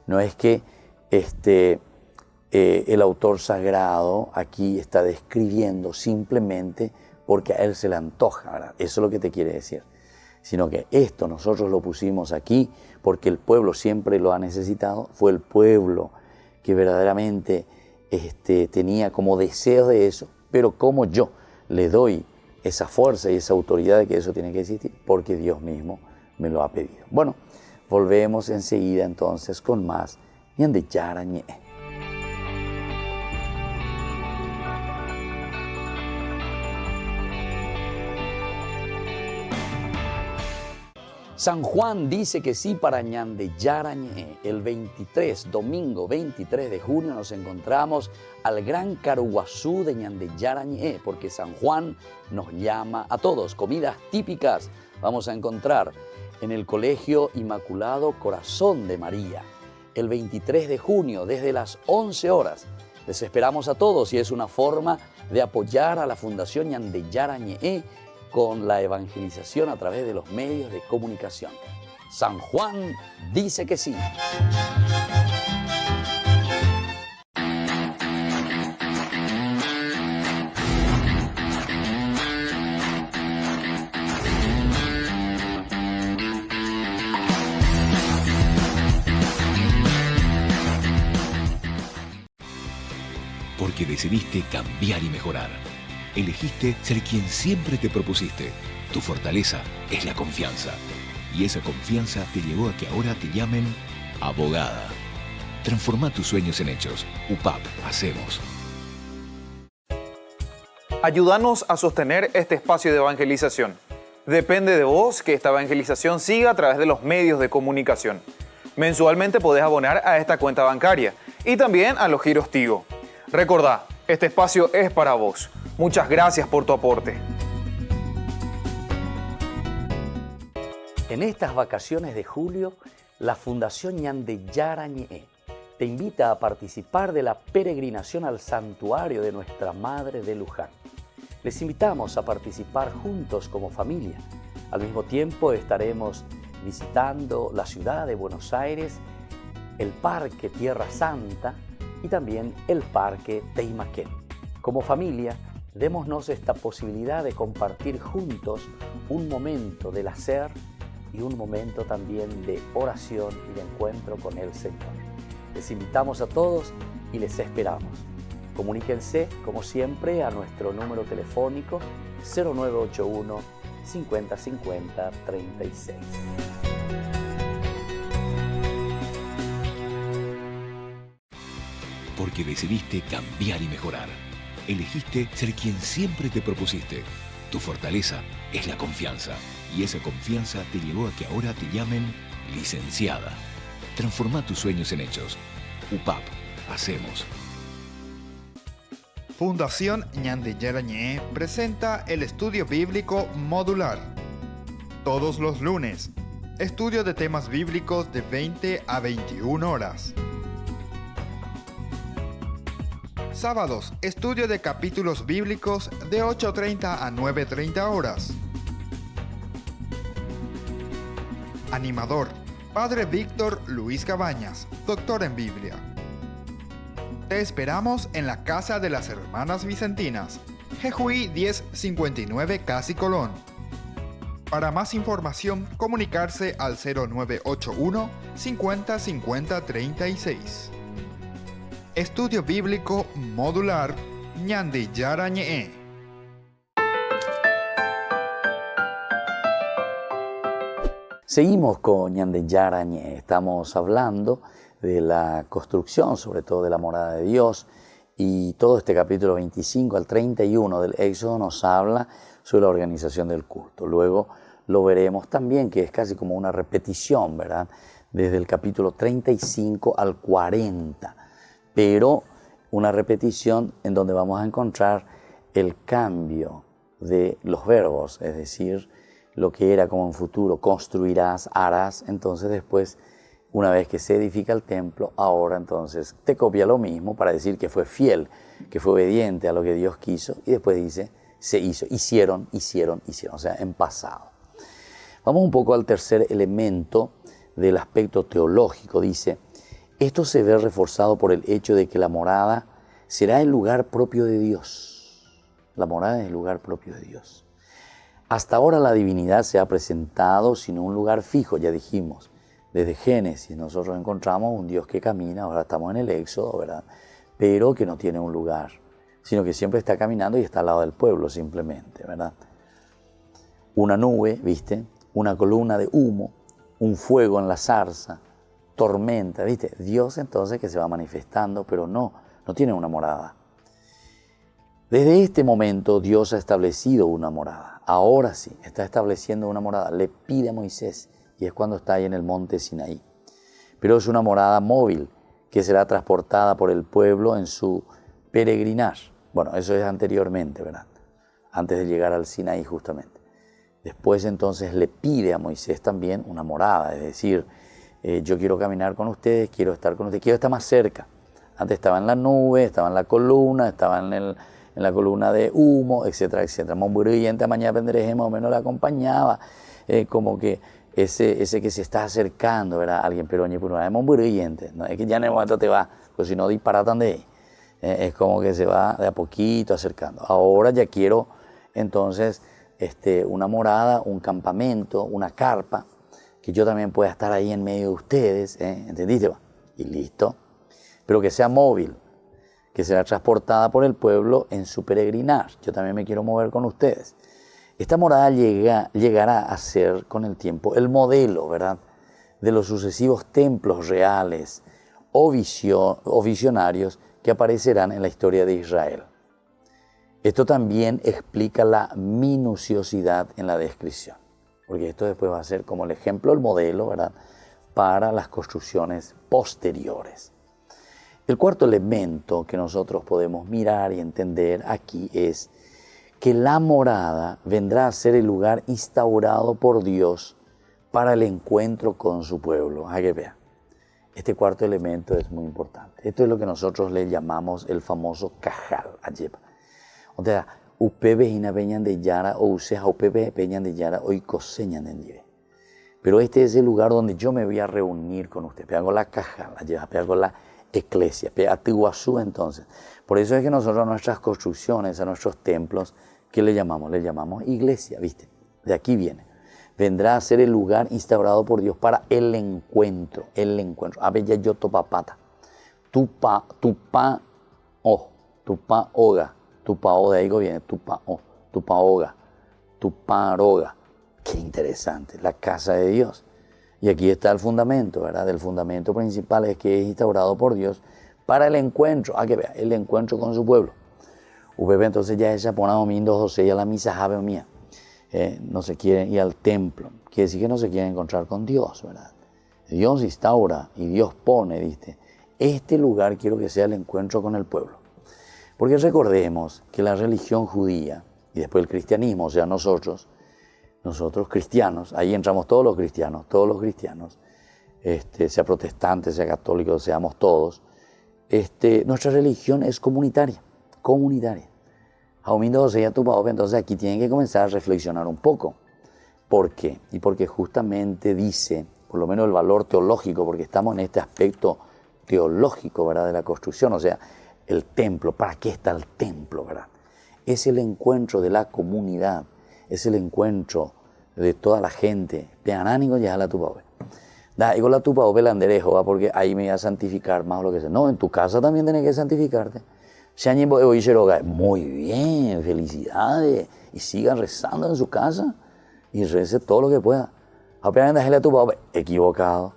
No es que el autor sagrado aquí está describiendo simplemente porque a él se le antoja, ¿verdad? Eso es lo que te quiere decir. Sino que esto nosotros lo pusimos aquí porque el pueblo siempre lo ha necesitado. Fue el pueblo que verdaderamente tenía como deseo de eso, pero como yo le doy esa fuerza y esa autoridad de que eso tiene que existir, porque Dios mismo me lo ha pedido. Bueno, volvemos enseguida entonces con más Ñande Yara Ñe. San Juan dice que sí para Ñande Yara Ñe. El domingo 23 de junio nos encontramos al gran Caruguazú de Ñande Yara Ñe, porque San Juan nos llama a todos. Comidas típicas vamos a encontrar en el Colegio Inmaculado Corazón de María. El 23 de junio desde las 11 horas. Les esperamos a todos y es una forma de apoyar a la Fundación Ñande Yara Ñe con la evangelización a través de los medios de comunicación. San Juan dice que sí. Porque decidiste cambiar y mejorar. Elegiste ser quien siempre te propusiste. Tu fortaleza es la confianza. Y esa confianza te llevó a que ahora te llamen abogada. Transforma tus sueños en hechos. UPAP, hacemos. Ayúdanos a sostener este espacio de evangelización. Depende de vos que esta evangelización siga a través de los medios de comunicación. Mensualmente podés abonar a esta cuenta bancaria y también a los giros Tigo. Recordá, este espacio es para vos. Muchas gracias por tu aporte. En estas vacaciones de julio, la Fundación Ñande Yara Ñe te invita a participar de la peregrinación al santuario de Nuestra Madre de Luján. Les invitamos a participar juntos como familia. Al mismo tiempo estaremos visitando la ciudad de Buenos Aires, el Parque Tierra Santa y también el Parque Teimaquén. Como familia, démonos esta posibilidad de compartir juntos un momento del hacer y un momento también de oración y de encuentro con el Señor. Les invitamos a todos y les esperamos. Comuníquense, como siempre, a nuestro número telefónico 0981 50 50 36. Porque decidiste cambiar y mejorar. Elegiste ser quien siempre te propusiste. Tu fortaleza es la confianza. Y esa confianza te llevó a que ahora te llamen licenciada. Transforma tus sueños en hechos. UPAP, hacemos. Fundación Ñande Yara Ñe presenta el estudio bíblico modular. Todos los lunes, estudio de temas bíblicos de 20 a 21 horas. Sábados, estudio de capítulos bíblicos de 8:30 a 9:30 horas. Animador, Padre Víctor Luis Cabañas, doctor en Biblia. Te esperamos en la Casa de las Hermanas Vicentinas, Jejuí 1059 Casi Colón. Para más información, comunicarse al 0981 50 50 36. Estudio Bíblico Modular Ñande Yara Ñe. Seguimos con Ñande Yara Ñe. Estamos hablando de la construcción, sobre todo de la morada de Dios, y todo este capítulo 25 al 31 del Éxodo nos habla sobre la organización del culto. Luego lo veremos también, que es casi como una repetición, ¿verdad? Desde el capítulo 35 al 40. Pero una repetición en donde vamos a encontrar el cambio de los verbos, es decir, lo que era como en futuro, construirás, harás, entonces después, una vez que se edifica el templo, ahora entonces te copia lo mismo para decir que fue fiel, que fue obediente a lo que Dios quiso, y después dice, se hizo, hicieron, o sea, en pasado. Vamos un poco al tercer elemento del aspecto teológico. Dice, esto se ve reforzado por el hecho de que la morada será el lugar propio de Dios. La morada es el lugar propio de Dios. Hasta ahora la divinidad se ha presentado sin un lugar fijo, ya dijimos. Desde Génesis nosotros encontramos un Dios que camina, ahora estamos en el Éxodo, ¿verdad? Pero que no tiene un lugar, sino que siempre está caminando y está al lado del pueblo simplemente, ¿verdad? Una nube, ¿viste? Una columna de humo, un fuego en la zarza, tormenta, ¿viste? Dios entonces que se va manifestando, pero no tiene una morada. Desde este momento Dios ha establecido una morada. Ahora sí, está estableciendo una morada. Le pide a Moisés, y es cuando está ahí en el monte Sinaí. Pero es una morada móvil que será transportada por el pueblo en su peregrinar. Bueno, eso es anteriormente, ¿verdad? Antes de llegar al Sinaí justamente. Después entonces le pide a Moisés también una morada, es decir, yo quiero caminar con ustedes, quiero estar con ustedes, quiero estar más cerca. Antes estaba en la nube, estaba en la columna, estaba en la columna de humo, etcétera, etcétera. Momburuyente mañana pendereje más o menos le acompañaba, como que ese que se está acercando, ¿verdad? Alguien, pero oye, pues no es momburuyente, no es que ya en el momento te va, pues si no disparatan de ahí. Es como que se va de a poquito acercando. Ahora ya quiero entonces una morada, un campamento, una carpa, que yo también pueda estar ahí en medio de ustedes, ¿entendiste? Y listo. Pero que sea móvil, que será transportada por el pueblo en su peregrinar. Yo también me quiero mover con ustedes. Esta morada llegará a ser con el tiempo el modelo, ¿verdad?, de los sucesivos templos reales o visionarios que aparecerán en la historia de Israel. Esto también explica la minuciosidad en la descripción, porque esto después va a ser como el ejemplo, el modelo, ¿verdad?, para las construcciones posteriores. El cuarto elemento que nosotros podemos mirar y entender aquí es que la morada vendrá a ser el lugar instaurado por Dios para el encuentro con su pueblo. A que vean, este cuarto elemento es muy importante. Esto es lo que nosotros le llamamos el famoso cajal. O sea, ustedes hina peñan de yara o ustedes ustedes peñan de yara o coseñan de nieve. Pero este es el lugar donde yo me voy a reunir con ustedes. Pego la cajal, pego la iglesia, pego entonces. Por eso es que nosotros a nuestras construcciones, a nuestros templos, ¿qué le llamamos? Le llamamos iglesia, ¿viste? De aquí viene. Vendrá a ser el lugar instaurado por Dios para el encuentro. El encuentro. A ver, ya yo topapata. Tupa oga. Tupa de ahí viene. Tupa oga. Tuparoga. Qué interesante. La casa de Dios. Y aquí está el fundamento, ¿verdad? El fundamento principal es que es instaurado por Dios para el encuentro. A que vea, el encuentro con su pueblo. Ubebe entonces ya ella pone a domingo José y a la misa jave mía. No se quieren ir al templo. Quiere decir que no se quieren encontrar con Dios, ¿verdad? Dios instaura y Dios pone, ¿viste? Este lugar quiero que sea el encuentro con el pueblo. Porque recordemos que la religión judía y después el cristianismo, o sea, nosotros cristianos, ahí entramos todos los cristianos, sea protestante, sea católico, seamos todos, nuestra religión es comunitaria. Entonces aquí tienen que comenzar a reflexionar un poco. ¿Por qué? Y porque justamente dice, por lo menos el valor teológico, porque estamos en este aspecto teológico, ¿verdad?, de la construcción, o sea, el templo. ¿Para qué está el templo, verdad? Es el encuentro de la comunidad, es el encuentro de toda la gente. Peanánico ya la tupa. Digo la tupa o pelanderejo, porque ahí me voy a santificar más lo que sea. No, en tu casa también tienes que santificarte. Muy bien, felicidades. Y sigan rezando en su casa y rece todo lo que pueda. Equivocado.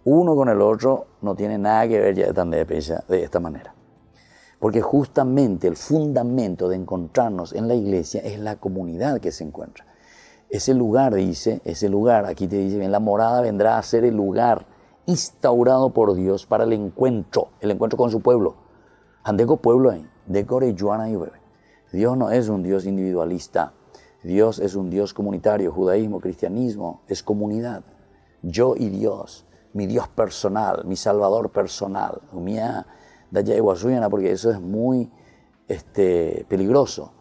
Uno con el otro no tiene nada que ver ya de esta manera. Porque justamente el fundamento de encontrarnos en la iglesia es la comunidad que se encuentra. Ese lugar, aquí te dice bien, la morada vendrá a ser el lugar instaurado por Dios para el encuentro con su pueblo. Andeco pueblo ahí, decore yuana y bebé. Dios no es un Dios individualista, Dios es un Dios comunitario, judaísmo, cristianismo, es comunidad. Yo y Dios, mi Dios personal, mi Salvador personal. Porque eso es muy peligroso.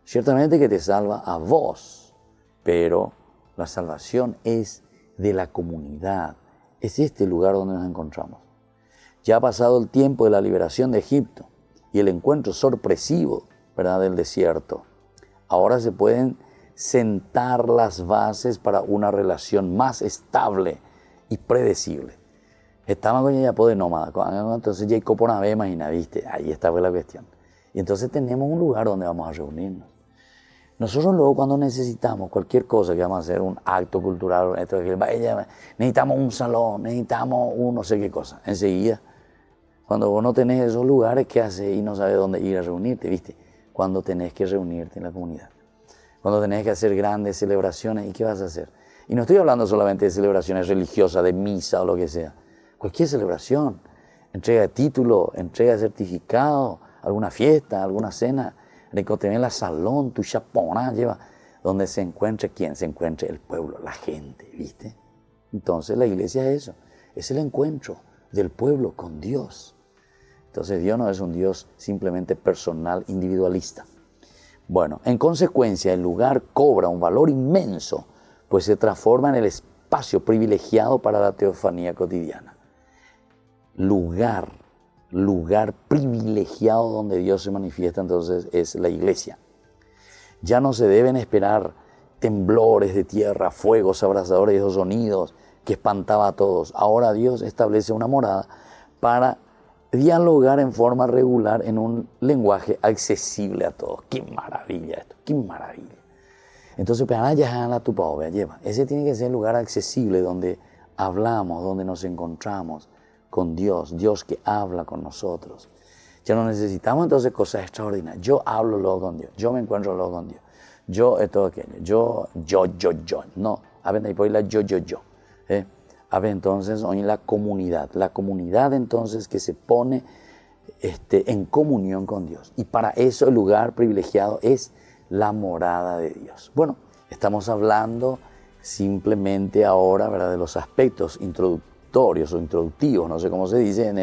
Ciertamente que te salva a vos, pero la salvación es de la comunidad. Es este lugar donde nos encontramos. Ya ha pasado el tiempo de la liberación de Egipto y el encuentro sorpresivo, ¿verdad?, del desierto. Ahora se pueden sentar las bases para una relación más estable y predecible. Estamos con ella de nómada, entonces Jacob por una vez, imagina, ¿viste? Ahí está la cuestión. Y entonces tenemos un lugar donde vamos a reunirnos. Nosotros luego cuando necesitamos cualquier cosa que vamos a hacer, un acto cultural, necesitamos un salón, necesitamos un no sé qué cosa, enseguida, cuando vos no tenés esos lugares, ¿qué haces? Y no sabes dónde ir a reunirte, ¿viste? Cuando tenés que reunirte en la comunidad. Cuando tenés que hacer grandes celebraciones, ¿y qué vas a hacer? Y no estoy hablando solamente de celebraciones religiosas, de misa o lo que sea. Cualquier celebración, entrega de título, entrega de certificado, alguna fiesta, alguna cena, en la salón, tu chapona lleva, donde se encuentre quién, se encuentre el pueblo, la gente, ¿viste? Entonces la iglesia es eso, es el encuentro del pueblo con Dios. Entonces Dios no es un Dios simplemente personal, individualista. Bueno, en consecuencia el lugar cobra un valor inmenso, pues se transforma en el espacio privilegiado para la teofanía cotidiana. Lugar privilegiado donde Dios se manifiesta, entonces es la iglesia. Ya no se deben esperar temblores de tierra, fuegos abrasadores y esos sonidos que espantaba a todos. Ahora Dios establece una morada para dialogar en forma regular en un lenguaje accesible a todos. ¡Qué maravilla esto! ¡Qué maravilla! Entonces, ese tiene que ser el lugar accesible donde hablamos, donde nos encontramos con Dios, Dios que habla con nosotros. Ya no necesitamos entonces cosas extraordinarias. Yo hablo luego con Dios, yo me encuentro luego con Dios. Yo es todo aquello, yo. No, a ver, ahí por la yo. A ver, entonces, hoy la comunidad entonces que se pone en comunión con Dios. Y para eso el lugar privilegiado es la morada de Dios. Bueno, estamos hablando simplemente ahora, ¿verdad?, de los aspectos introductorios o introductivos, no sé cómo se dice,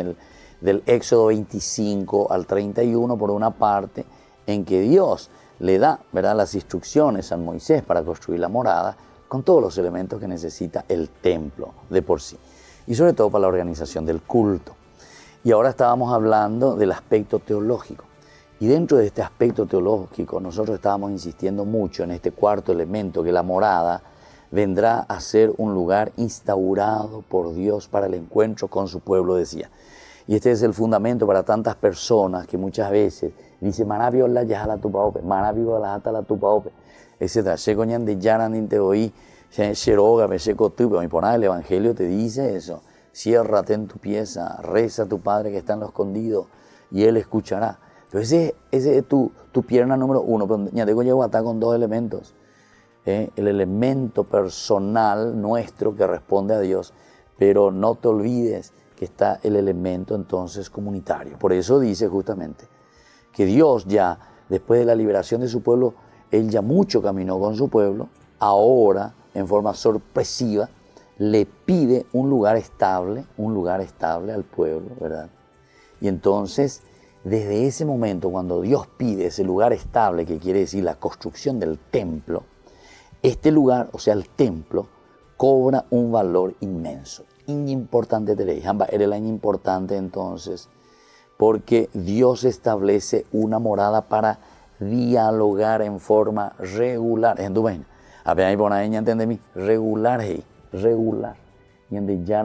del Éxodo 25 al 31, por una parte, en que Dios le da, ¿verdad?, las instrucciones a Moisés para construir la morada, con todos los elementos que necesita el templo de por sí, y sobre todo para la organización del culto. Y ahora estábamos hablando del aspecto teológico, y dentro de este aspecto teológico nosotros estábamos insistiendo mucho en este cuarto elemento, que la morada vendrá a ser un lugar instaurado por Dios para el encuentro con su pueblo, decía. Y este es el fundamento para tantas personas que muchas veces dicen, Manabiola ya la tupaope, Manabiola la tupaope, etc. El Evangelio te dice eso. Ciérrate en tu pieza, reza a tu Padre que está en lo escondido y Él escuchará. Entonces ese es tu pierna número uno. Pero ya tengo llego acá con dos elementos. El elemento personal nuestro que responde a Dios, pero no te olvides que está el elemento entonces comunitario. Por eso dice justamente que Dios ya, después de la liberación de su pueblo, Él ya mucho caminó con su pueblo, ahora en forma sorpresiva le pide un lugar estable al pueblo, ¿verdad? Y entonces, desde ese momento, cuando Dios pide ese lugar estable, que quiere decir la construcción del templo, este lugar, o sea, el templo, cobra un valor inmenso. Importante tenéis, era el año importante entonces, porque Dios establece una morada para dialogar en forma regular. A ver, ahí por ahí, ¿entendés? Regular. Y en de ya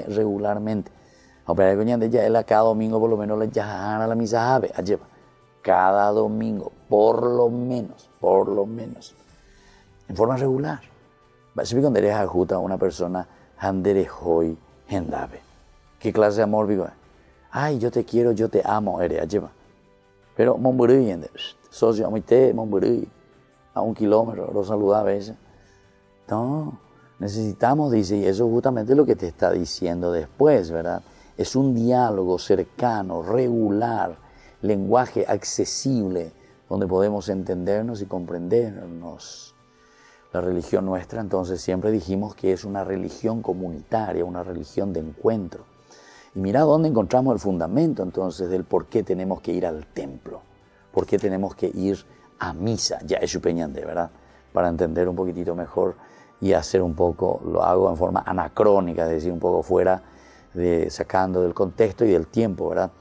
regularmente. A ver, ya él cada domingo por lo menos le llama a la misa cada domingo, por lo menos, en forma regular. Si cuando eres ajusta a una persona, hoy hendabe. ¿Qué clase de amor vivo? Ay, yo te quiero, yo te amo, eres lleva. Pero monburí, socio, amité, monburí, a 1 kilómetro, lo saluda a veces. No, necesitamos, dice, y eso es justamente lo que te está diciendo después, ¿verdad? Es un diálogo cercano, regular, lenguaje accesible, donde podemos entendernos y comprendernos. La religión nuestra, entonces, siempre dijimos que es una religión comunitaria, una religión de encuentro. Y mira dónde encontramos el fundamento, entonces, del por qué tenemos que ir al templo, por qué tenemos que ir a misa, ya es Peñande, ¿verdad? Para entender un poquitito mejor y hacer un poco, lo hago en forma anacrónica, es decir, un poco fuera, sacando del contexto y del tiempo, ¿verdad?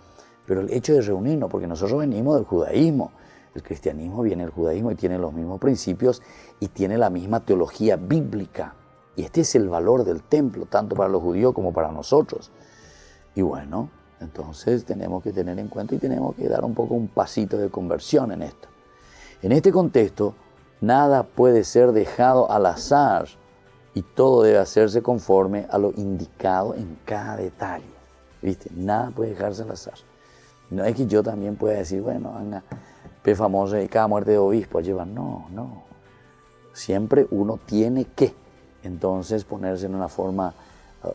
Pero el hecho de reunirnos, porque nosotros venimos del judaísmo, el cristianismo viene del judaísmo y tiene los mismos principios y tiene la misma teología bíblica. Y este es el valor del templo, tanto para los judíos como para nosotros. Y bueno, entonces tenemos que tener en cuenta y tenemos que dar un poco un pasito de conversión en esto. En este contexto, nada puede ser dejado al azar y todo debe hacerse conforme a lo indicado en cada detalle. ¿Viste? Nada puede dejarse al azar. No es que yo también pueda decir, bueno, venga, pe famoso y cada muerte de obispo lleva. No. Siempre uno tiene que, entonces, ponerse en una forma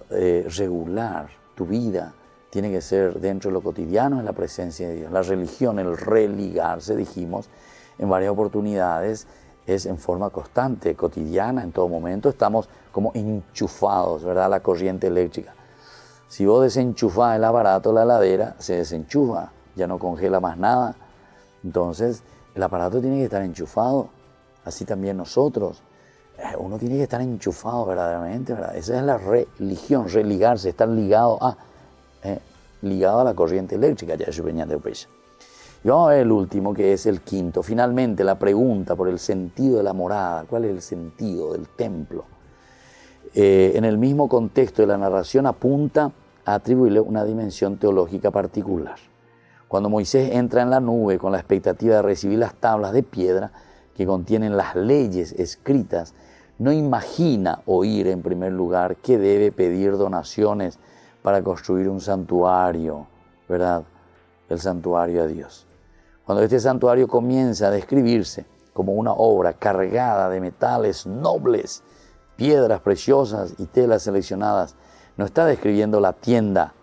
regular. Tu vida tiene que ser dentro de lo cotidiano, en la presencia de Dios. La religión, el religarse, dijimos en varias oportunidades, es en forma constante, cotidiana, en todo momento. Estamos como enchufados, ¿verdad?, a la corriente eléctrica. Si vos desenchufás el aparato, la heladera, se desenchufa, ya no congela más nada. Entonces, el aparato tiene que estar enchufado, así también nosotros. Uno tiene que estar enchufado verdaderamente, ¿verdad? Esa es la religión, religarse, estar ligado a la corriente eléctrica, ya es Peñande Upesa. Y vamos a ver el último, que es el quinto. Finalmente, la pregunta por el sentido de la morada. ¿Cuál es el sentido del templo? En el mismo contexto de la narración apunta a atribuirle una dimensión teológica particular. Cuando Moisés entra en la nube con la expectativa de recibir las tablas de piedra que contienen las leyes escritas, no imagina oír en primer lugar que debe pedir donaciones para construir un santuario, ¿verdad? El santuario a Dios. Cuando este santuario comienza a describirse como una obra cargada de metales nobles, piedras preciosas y telas seleccionadas, no está describiendo la tienda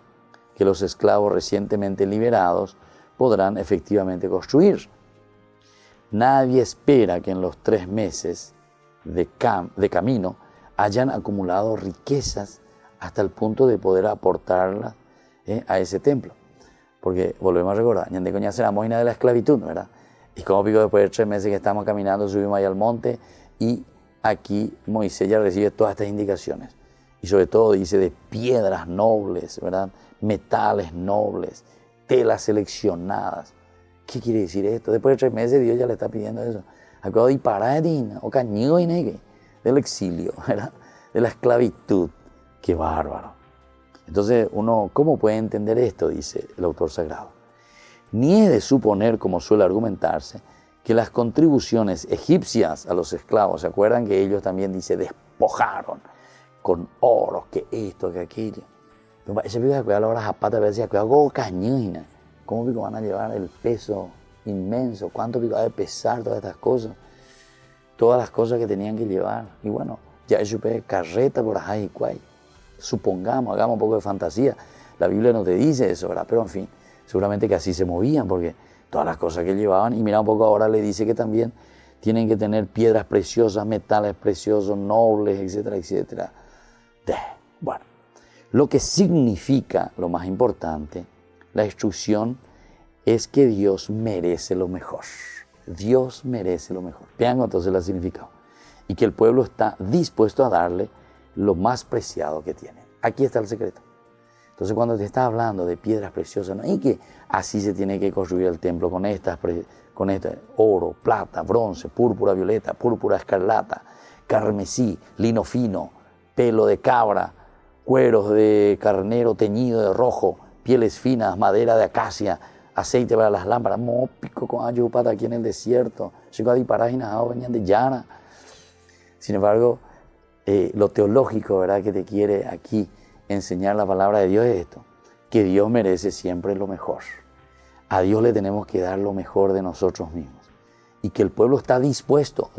que los esclavos recientemente liberados podrán efectivamente construir. Nadie espera que en los 3 meses de camino hayan acumulado riquezas hasta el punto de poder aportarlas a ese templo. Porque volvemos a recordar, Ñande Coña será moina de la esclavitud, ¿verdad? Y como pico, después de 3 meses que estamos caminando, subimos ahí al monte y aquí Moisés ya recibe todas estas indicaciones. Y sobre todo dice de piedras nobles, ¿verdad? Metales nobles, telas seleccionadas. ¿Qué quiere decir esto? Después de 3 meses Dios ya le está pidiendo eso. Acabo de parar o cañigo y negue del exilio, ¿verdad? De la esclavitud. ¡Qué bárbaro! Entonces uno, ¿cómo puede entender esto? Dice el autor sagrado. Ni es de suponer, como suele argumentarse, que las contribuciones egipcias a los esclavos, ¿se acuerdan que ellos también, dice, despojaron con oro, que esto, que aquello? Ese pico de cuidar las zapatas, a ver si cuidado cañina. ¿Cómo pico van a llevar el peso inmenso? ¿Cuánto pico va a pesar todas estas cosas? Todas las cosas que tenían que llevar. Y bueno, ya eso carreta por ahí y cuay. Supongamos, hagamos un poco de fantasía. La Biblia no te dice eso, ¿verdad? Pero en fin, seguramente que así se movían, porque todas las cosas que llevaban, y mira un poco ahora le dice que también tienen que tener piedras preciosas, metales preciosos, nobles, etcétera, etcétera. Bueno, lo que significa, lo más importante, la instrucción es que Dios merece lo mejor. Dios merece lo mejor. Vean entonces el significado. Y que el pueblo está dispuesto a darle lo más preciado que tiene. Aquí está el secreto. Entonces, cuando te está hablando de piedras preciosas, no es que así se tiene que construir el templo con estas oro, plata, bronce, púrpura violeta, púrpura escarlata, carmesí, lino fino, pelo de cabra, cueros de carnero teñido de rojo, pieles finas, madera de acacia, aceite para las lámparas, pico con ayupata aquí en el desierto, llegó a Diparágina, venían de Llana. Sin embargo, lo teológico, ¿verdad?, que te quiere aquí enseñar la palabra de Dios es esto, que Dios merece siempre lo mejor. A Dios le tenemos que dar lo mejor de nosotros mismos. Y que el pueblo está dispuesto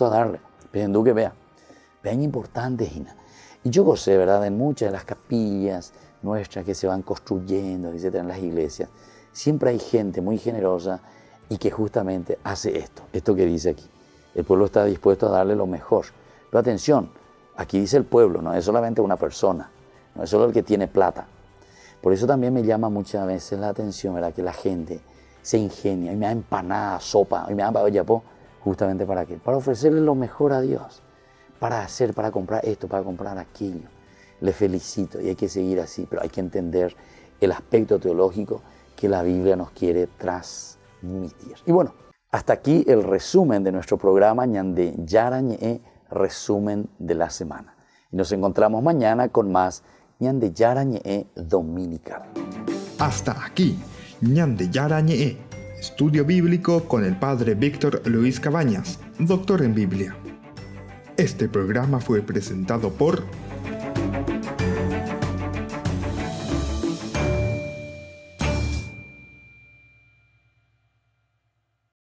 a darle. Pero que vean importante, Gina. Y yo sé, ¿verdad?, en muchas de las capillas nuestras que se van construyendo, etcétera, en las iglesias, siempre hay gente muy generosa y que justamente hace esto que dice aquí. El pueblo está dispuesto a darle lo mejor. Pero atención, aquí dice el pueblo, no es solamente una persona, no es solo el que tiene plata. Por eso también me llama muchas veces la atención, ¿verdad? Que la gente se ingenia, y me da empanada, sopa, y me da bayapó, justamente ¿para qué? Para ofrecerle lo mejor a Dios, para comprar esto, para comprar aquello. Le felicito y hay que seguir así, pero hay que entender el aspecto teológico que la Biblia nos quiere transmitir. Y bueno, hasta aquí el resumen de nuestro programa Ñande Yarañe, resumen de la semana. Y nos encontramos mañana con más Ñande Yarañe dominical. Hasta aquí, Ñande Yarañe, estudio bíblico con el padre Víctor Luis Cabañas, doctor en Biblia. Este programa fue presentado por